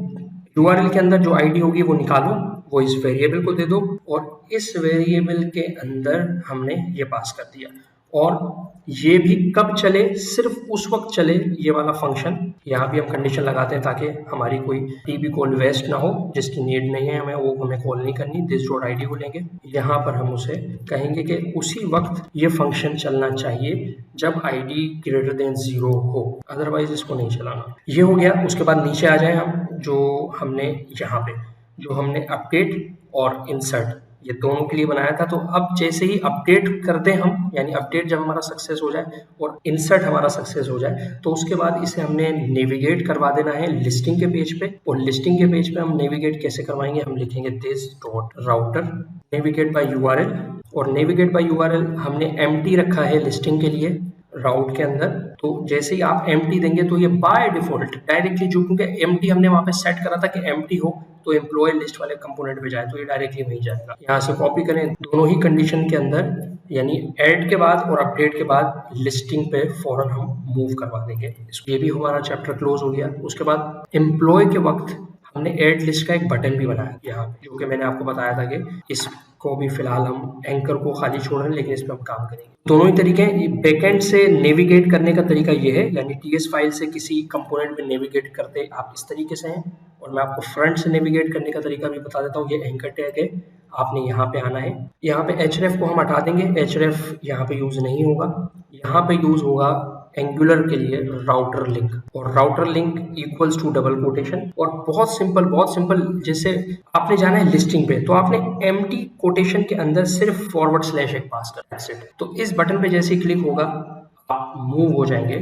यूआरएल के अंदर जो आईडी होगी वो निकालो, वो इस वेरिएबल को दे दो और इस वेरिएबल के अंदर हमने ये पास कर दिया। और ये भी कब चले, सिर्फ उस वक्त चले ये वाला फंक्शन। यहाँ भी हम कंडीशन लगाते हैं ताकि हमारी कोई टीबी कॉल वेस्ट ना हो, जिसकी नीड नहीं है हमें, वो हमें कॉल नहीं करनी। दिस डॉट आईडी को लेंगे, यहाँ पर हम उसे कहेंगे कि उसी वक्त ये फंक्शन चलना चाहिए जब आईडी ग्रेटर देन 0 हो, अदरवाइज इसको नहीं चलाना। ये हो गया। उसके बाद नीचे आ जाए हम, जो हमने यहाँ पे जो हमने अपडेट और इंसर्ट ये दोनों के लिए बनाया था। तो अब जैसे ही अपडेट कर दें हम, यानी अपडेट जब हमारा सक्सेस हो जाए और इंसर्ट हमारा सक्सेस हो जाए, तो उसके बाद इसे हमने नेविगेट करवा देना है लिस्टिंग के पेज पे। और लिस्टिंग के पेज पे हम नेविगेट कैसे करवाएंगे, हम लिखेंगे this dot router navigate by URL. और नेविगेट बाय यूआरएल हमने एम्प्टी रखा है लिस्टिंग के लिए राउट के अंदर। तो जैसे ही आप एम्प्टी देंगे तो ये बाय डिफॉल्ट डायरेक्टली, जो क्योंकि एम्प्टी हमने वहां पे सेट करा था कि एम्प्टी हो तो एम्प्लॉय लिस्ट वाले कंपोनेंट पे जाए, तो ये डायरेक्टली वहीं जाएगा। यहाँ से कॉपी करें दोनों ही कंडीशन के अंदर, यानी ऐड के बाद और अपडेट के बाद लिस्टिंग पे फौरन हम मूव करवा देंगे। ये भी हमारा चैप्टर क्लोज हो गया। उसके बाद एम्प्लॉय के वक्त हमने ऐड लिस्ट का एक बटन भी बनाया यहाँ पे, जो कि मैंने आपको बताया था कि इसको भी फिलहाल हम एंकर को खाली छोड़ रहे हैं, लेकिन इस पर हम काम करेंगे। दोनों ही तरीके, बैकएंड से नेविगेट करने का तरीका ये है, यानी टीएस फाइल से किसी कंपोनेंट में नेविगेट करते आप इस तरीके से हैं। और मैं आपको फ्रंट से नेविगेट करने का तरीका भी बता देता हूँ। ये एंकर टैग है, आपने यहाँ पे आना है। यहाँ पे href को हम हटा देंगे, href यहाँ पे यूज नहीं होगा। यहाँ पे यूज होगा एंगुलर के लिए राउटर लिंक, और router link equals to double quotation. और बहुत सिंपल, जैसे आपने जाना है लिस्टिंग पे, तो आपने एम्प्टी कोटेशन के अंदर सिर्फ फॉरवर्ड/ एक पास करना है। तो इस बटन पे जैसे क्लिक होगा आप मूव हो जाएंगे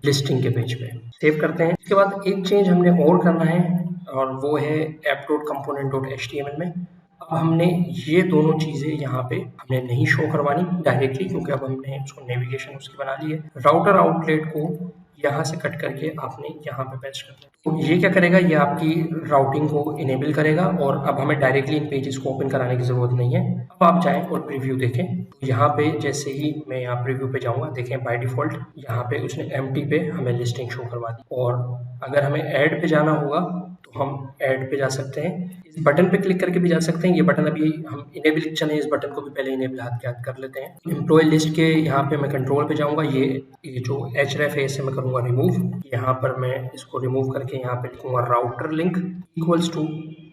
लिस्टिंग के पेज पे। सेव करते हैं। इसके बाद एक चेंज हमने और करना है, और वो है app.component.html में। अब हमने ये दोनों चीजें यहाँ पे हमने नहीं शो करवानी डायरेक्टली, क्योंकि अब हमने उसको नेविगेशन उसकी बना ली है। राउटर आउटलेट को यहाँ से कट करके आपने यहाँ पे पेस्ट करना है। तो ये क्या करेगा, ये आपकी राउटिंग को इनेबल करेगा, और अब हमें डायरेक्टली इन पेजेस को ओपन कराने की जरूरत नहीं है। अब आप जाएं और प्रीव्यू देखें। यहाँ पे जैसे ही मैं यहाँ प्रीव्यू पे जाऊंगा, देखें बाय डिफॉल्ट यहाँ पे उसने एम्प्टी पे हमें लिस्टिंग शो करवा दी। और अगर हमें ऐड पे जाना होगा तो हम ऐड पे जा सकते हैं, इस बटन पे क्लिक करके भी जा सकते हैं। ये बटन अभी हम इनेबल, चले इस बटन को भी पहले इनेबल हाथ के हाथ कर लेते हैं। एम्प्लॉय लिस्ट के यहाँ पे मैं कंट्रोल पे जाऊंगा, ये जो href है इसे मैं करूंगा रिमूव। यहाँ पर मैं इसको रिमूव करके यहाँ पे लिखूंगा router link equals to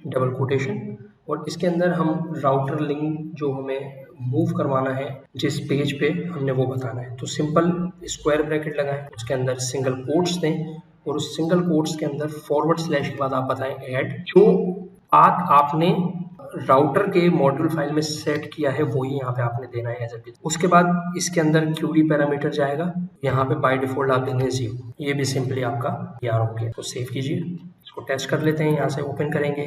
double quotation. और इसके अंदर हम राउटर लिंक जो हमें मूव करवाना है जिस पेज पे हमने वो बताना है। तो सिंपल स्क्वायर ब्रैकेट लगाएं, उसके अंदर सिंगल कोट्स दें, और उस सिंगल कोट्स के अंदर फॉरवर्ड/ के बाद आप बताएं ऐड। जो पाथ आपने राउटर के मॉड्यूल फाइल में सेट किया है वही यहाँ पे आपने देना है एज इट इज। उसके बाद इसके अंदर क्यूरी पैरामीटर जाएगा, यहाँ पे बाय डिफॉल्ट आप देंगे 0। ये भी सिंपली आपका तैयार हो गया। तो सेव कीजिए, इसको टेस्ट कर लेते हैं। यहाँ से ओपन करेंगे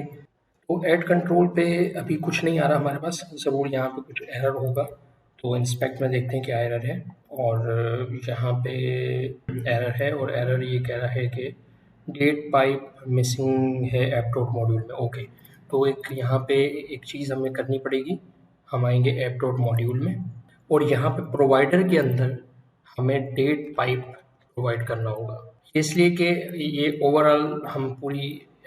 तो ऐड कंट्रोल पे अभी कुछ नहीं आ रहा हमारे पास, ज़रूर यहाँ पे कुछ एरर होगा। तो इंस्पेक्ट में देखते हैं क्या एरर है, और यहाँ पे एरर है, और एरर ये कह रहा है कि डेट पाइप मिसिंग है ऐप डॉट मॉड्यूल में। ओके, तो एक यहाँ पे एक चीज़ हमें करनी पड़ेगी। हम आएंगे ऐप डॉट मॉड्यूल में, और यहाँ पे प्रोवाइडर के अंदर हमें डेट पाइप प्रोवाइड करना होगा, इसलिए कि ये ओवरऑल हम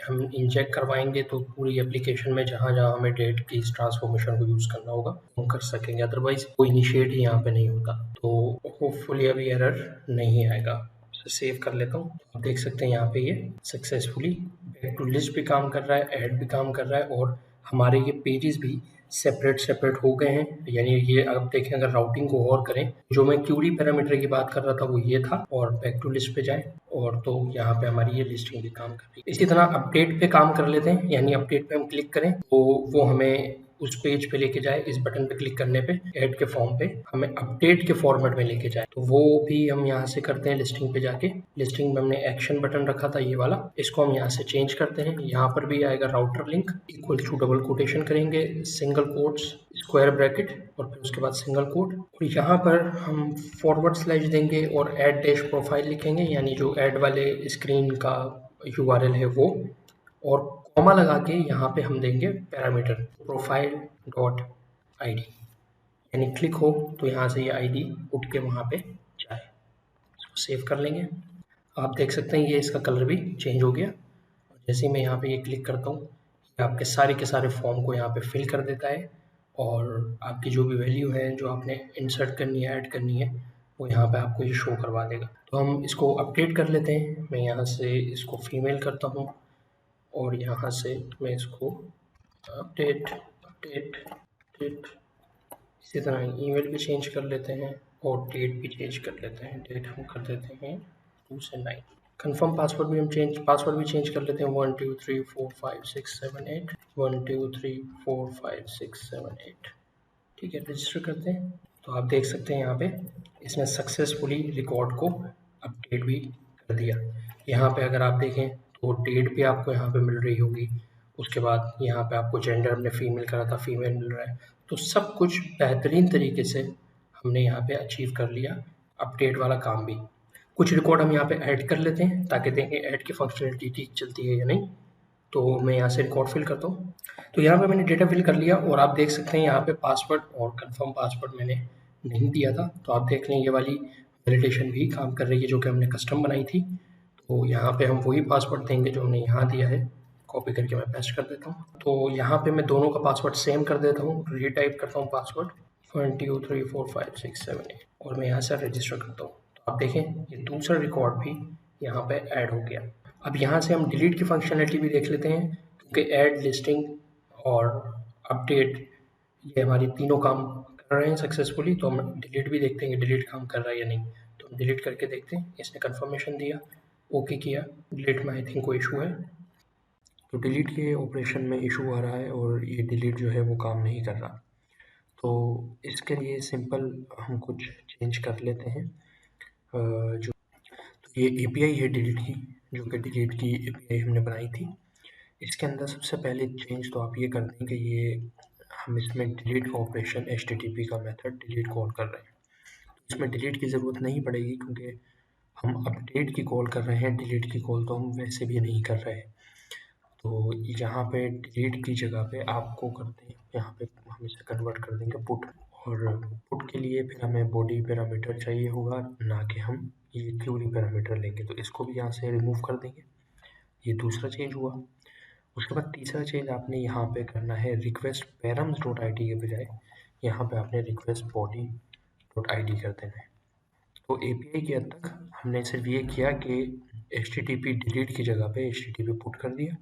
इंजेक्ट करवाएंगे तो पूरी एप्लीकेशन में जहाँ जहाँ हमें डेट की इस ट्रांसफॉर्मेशन को यूज़ करना होगा हम कर सकेंगे, अदरवाइज कोई इनिशिएट ही यहाँ पे नहीं होता। तो होपफुली अभी एरर नहीं आएगा। सेव कर लेता हूँ। आप देख सकते हैं यहाँ पे ये सक्सेसफुली बैक टू लिस्ट भी काम कर रहा है, ऐड भी काम कर रहा है, और हमारे ये पेजेस भी सेपरेट हो गए हैं। यानी ये आप देखें, अगर राउटिंग को और करें, जो मैं क्यूरी पैरामीटर की बात कर रहा था वो ये था, और बैक टू लिस्ट पे जाएं, और तो यहाँ पे हमारी ये लिस्टिंग भी काम कर रही है। इसी तरह अपडेट पे काम कर लेते हैं, यानी अपडेट पे हम क्लिक करें तो वो हमें उस पेज पे लेके जाए। इस बटन पे क्लिक करने पे ऐड के फॉर्म पे हमें अपडेट के फॉर्मेट में लेके जाए, तो वो भी हम यहाँ से करते हैं। लिस्टिंग पे जाके लिस्टिंग में हमने एक्शन बटन रखा था ये वाला, इसको हम यहाँ से चेंज करते हैं। यहाँ पर भी आएगा router link equal to double quotation करेंगे, सिंगल कोट्स स्क्वायर ब्रैकेट, और फिर उसके बाद सिंगल कोट, और यहाँ पर हम फॉरवर्ड/ देंगे और ऐड डैश प्रोफाइल लिखेंगे, यानी जो ऐड वाले स्क्रीन का URL है वो, और कॉमा लगा के यहाँ पे हम देंगे पैरामीटर प्रोफाइल डॉट ID, यानी क्लिक हो तो यहाँ से ये ID उठ के वहाँ पे जाए। इसको सेव कर लेंगे। आप देख सकते हैं ये इसका कलर भी चेंज हो गया। जैसे मैं यहाँ पे ये क्लिक करता हूँ, आपके सारे के सारे फॉर्म को यहाँ पे फिल कर देता है, और आपकी जो भी वैल्यू है जो आपने इंसर्ट करनी है, ऐड करनी है, वो यहाँ पे आपको ये शो करवा देगा। तो हम इसको अपडेट कर लेते हैं। मैं यहाँ से इसको फीमेल करता हूँ और यहाँ से मैं इसको अपडेट अपडेट अपडेट, इसी तरह ईमेल भी चेंज कर लेते हैं और डेट भी चेंज कर लेते हैं। डेट हम कर देते हैं 2 से 9। कंफर्म पासवर्ड भी हम पासवर्ड भी चेंज कर लेते हैं 1 2 3 4 5 6 7 8 1 2 3 4 5 6 7 8। ठीक है, रजिस्टर करते हैं। तो आप देख सकते हैं यहाँ पे इसने सक्सेसफुली रिकॉर्ड को अपडेट भी कर दिया। यहाँ पे अगर आप देखें तो डेट भी आपको यहाँ पे मिल रही होगी। उसके बाद यहाँ पे आपको जेंडर हमने फीमेल करा था, फीमेल मिल रहा है। तो सब कुछ बेहतरीन तरीके से हमने यहाँ पे अचीव कर लिया, अपडेट वाला काम भी। कुछ रिकॉर्ड हम यहाँ पे ऐड कर लेते हैं ताकि देखें ऐड की फंक्शनलिटी ठीक चलती है या नहीं। तो मैं यहाँ से रिकॉर्ड फिल करता हूँ। तो यहाँ पे मैंने डेटा फिल कर लिया और आप देख सकते हैं यहाँ पे पासवर्ड और कंफर्म पासवर्ड मैंने नहीं दिया था। तो आप देख लें ये वाली वैलिडेशन भी काम कर रही है जो कि हमने कस्टम बनाई थी। तो यहाँ पे हम वही पासवर्ड देंगे जो हमने यहाँ दिया है। कॉपी करके मैं पेस्ट कर देता हूँ। तो यहाँ पे मैं दोनों का पासवर्ड सेम कर देता हूँ, रीटाइप करता हूँ पासवर्ड 1 2 3 4 5 6 7 8 और मैं यहाँ से रजिस्टर करता हूँ। तो आप देखें ये दूसरा रिकॉर्ड भी यहाँ पे ऐड हो गया। अब यहाँ से हम डिलीट की फंक्शनलिटी भी देख लेते हैं क्योंकि ऐड, लिस्टिंग और अपडेट ये हमारी तीनों काम कर रहे हैं सक्सेसफुली। तो हम डिलीट भी देखते हैं कि डिलीट काम कर रहा है या नहीं। तो हम डिलीट करके देखते हैं। इसने कंफर्मेशन दिया, ओके किया। डिलीट में आई थिंक कोई इशू है। तो डिलीट के ऑपरेशन में इशू आ रहा है और ये डिलीट जो है वो काम नहीं कर रहा। तो इसके लिए सिंपल हम कुछ चेंज कर लेते हैं। जो तो ये एपीआई है डिलीट की, जो कि डिलीट की एपीआई हमने बनाई थी। इसके अंदर सबसे पहले चेंज तो आप ये कर दें कि ये हम इसमें डिलीट का ऑपरेशन एचटीटीपी का मेथड डिलीट कॉल कर रहे हैं। तो इसमें डिलीट की ज़रूरत नहीं पड़ेगी क्योंकि हम अपडेट की कॉल कर रहे हैं, डिलीट की कॉल तो हम वैसे भी नहीं कर रहे हैं। तो यहाँ पे डिलीट की जगह पे आपको करते हैं, यहाँ पे हम इसे कन्वर्ट कर देंगे पुट। और पुट के लिए फिर हमें बॉडी पैरामीटर चाहिए होगा, ना कि हम ये क्यूरी पैरामीटर लेंगे। तो इसको भी यहाँ से रिमूव कर देंगे। ये दूसरा चेंज हुआ। उसके बाद तीसरा चेंज आपने यहाँ पे करना है, request params dot I D के बजाय यहाँ पे आपने request body dot I D कर देना है। तो एपीआई के हद तक हमने सिर्फ ये किया कि HTTP डिलीट की जगह पे HTTP पुट कर दिया।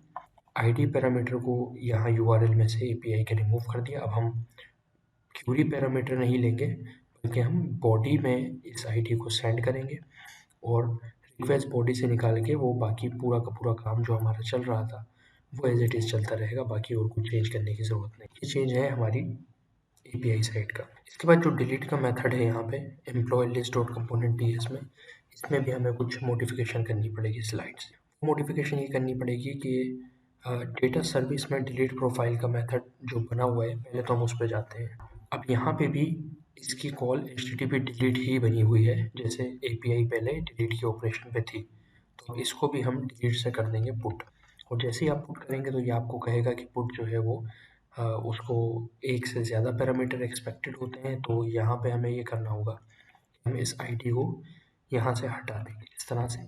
आईडी पैरामीटर को यहाँ यूआरएल में से एपीआई के रिमूव कर दिया। अब हम क्यूरी पैरामीटर नहीं लेंगे बल्कि हम बॉडी में इस आईडी को सेंड करेंगे और रिक्वेस्ट बॉडी से निकाल के वो बाकी पूरा का पूरा काम जो हमारा चल रहा था वो एज इट इज़ चलता रहेगा। बाकी और कुछ चेंज करने की ज़रूरत नहीं। ये चेंज है हमारी एपीआई साइड का। इसके बाद जो डिलीट का मेथड है यहाँ पे employ list dot component TS में, इसमें भी हमें कुछ मॉडिफिकेशन करनी पड़ेगी स्लाइड्स। मॉडिफिकेशन ये करनी पड़ेगी कि डेटा सर्विस में डिलीट प्रोफाइल का मेथड जो बना हुआ है, पहले तो हम उस पर जाते हैं। अब यहाँ पे भी इसकी कॉल HTTP डिलीट ही बनी हुई है, जैसे API पहले डिलीट के ऑपरेशन पे थी। तो इसको भी हम डिलीट से कर देंगे पुट। और जैसे ही आप पुट करेंगे तो ये आपको कहेगा कि पुट जो है वो उसको एक से ज़्यादा पैरामीटर एक्सपेक्टेड होते हैं। तो यहाँ पे हमें ये करना होगा, हम इस आईडी को यहाँ से हटा देंगे इस तरह से,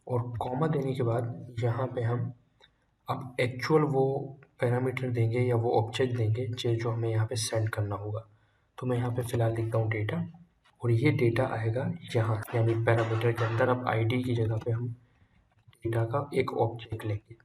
और कॉमा देने के बाद यहाँ पे हम अब एक्चुअल वो पैरामीटर देंगे या वो ऑब्जेक्ट देंगे जो हमें यहाँ पे सेंड करना होगा। तो मैं यहाँ पे फ़िलहाल लिखता हूँ डेटा, और ये डेटा आएगा यहाँ, यानी पैरामीटर के अंदर। अब आईडी की जगह पे हम डेटा का एक ऑब्जेक्ट लेंगे।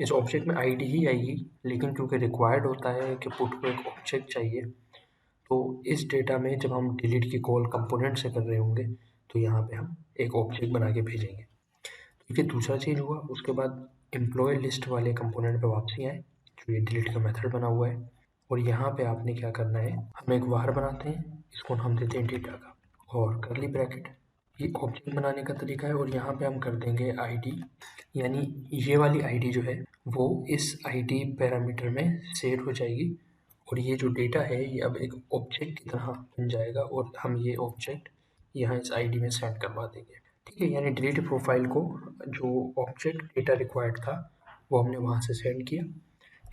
इस ऑब्जेक्ट में आईडी ही आएगी, लेकिन क्योंकि रिक्वायर्ड होता है कि पुट को एक ऑब्जेक्ट चाहिए, तो इस डेटा में जब हम डिलीट की कॉल कंपोनेंट से कर रहे होंगे तो यहाँ पे हम एक ऑब्जेक्ट बना के भेजेंगे। तो ये दूसरा चेंज हुआ। उसके बाद एम्प्लॉय लिस्ट वाले कंपोनेंट पे वापसी आए, जो ये डिलीट का मेथड बना हुआ है। और यहाँ पे आपने क्या करना है, हम एक वार बनाते हैं, इसको हम देते हैं डेटा का और करली ब्रैकेट। ये ऑब्जेक्ट बनाने का तरीका है। और यहाँ पे हम कर देंगे आईडी, यानी ये वाली आईडी जो है वो इस आईडी पैरामीटर में सेव हो जाएगी। और ये जो डेटा है ये अब एक ऑब्जेक्ट की तरह बन जाएगा और हम ये ऑब्जेक्ट यहाँ इस आईडी में सेंड करवा देंगे। ठीक है, यानी डिलीट प्रोफाइल को जो ऑब्जेक्ट डेटा रिक्वायर्ड था वो हमने वहाँ से सेंड किया।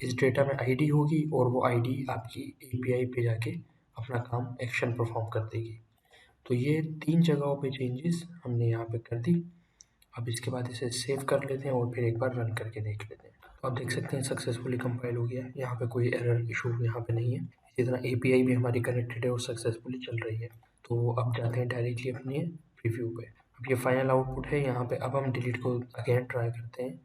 इस डेटा में आईडी होगी और वो आईडी आपकी एपीआई पे जाके अपना काम एक्शन परफॉर्म कर देगी। तो ये 3 जगहों पे चेंजेस हमने यहाँ पे कर दी। अब इसके बाद इसे सेव कर लेते हैं और फिर एक बार रन करके देख लेते हैं। तो आप देख सकते हैं सक्सेसफुली कंपाइल हो गया। यहाँ पे कोई एरर इशू यहाँ पे नहीं है। इसी तरह API भी हमारी कनेक्टेड है और सक्सेसफुली चल रही है। तो अब जाते हैं डायरेक्टली अपने प्रीव्यू पे। अब ये फाइनल आउटपुट है यहाँ पे। अब हम डिलीट को अगेन ट्राई करते हैं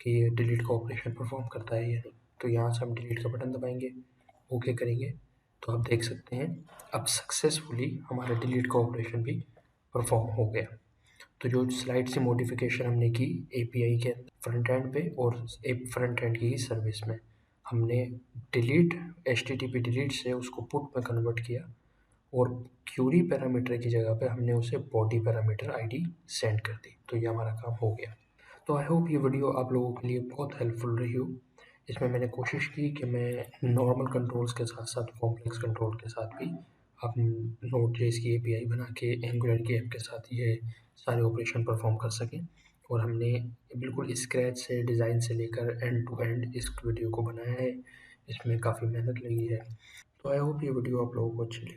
कि ये डिलीट का ऑपरेशन परफॉर्म करता है या नहीं। तो यहाँ से हम डिलीट का बटन दबाएंगे, ओके करेंगे, तो आप देख सकते हैं अब सक्सेसफुली हमारा डिलीट का ऑपरेशन भी परफॉर्म हो गया। तो जो स्लाइड से मॉडिफिकेशन हमने की API के फ्रंट एंड पे और फ्रंट एंड की सर्विस में, हमने डिलीट HTTP डिलीट से उसको पुट में कन्वर्ट किया और क्यूरी पैरामीटर की जगह पे हमने उसे बॉडी पैरामीटर ID सेंड कर दी। तो ये हमारा काम हो गया। तो आई होप ये वीडियो आप लोगों के लिए बहुत हेल्पफुल रही हो। इसमें मैंने कोशिश की कि मैं नॉर्मल कंट्रोल्स के साथ साथ कॉम्प्लेक्स कंट्रोल के साथ भी आप Node.js की API बना के एंगुलर की ऐप के साथ ये सारे ऑपरेशन परफॉर्म कर सकें। और हमने बिल्कुल स्क्रैच से डिज़ाइन से लेकर एंड टू एंड इस वीडियो को बनाया है। इसमें काफ़ी मेहनत लगी है। तो आई होप ये वीडियो आप लोगों को अच्छी लगी।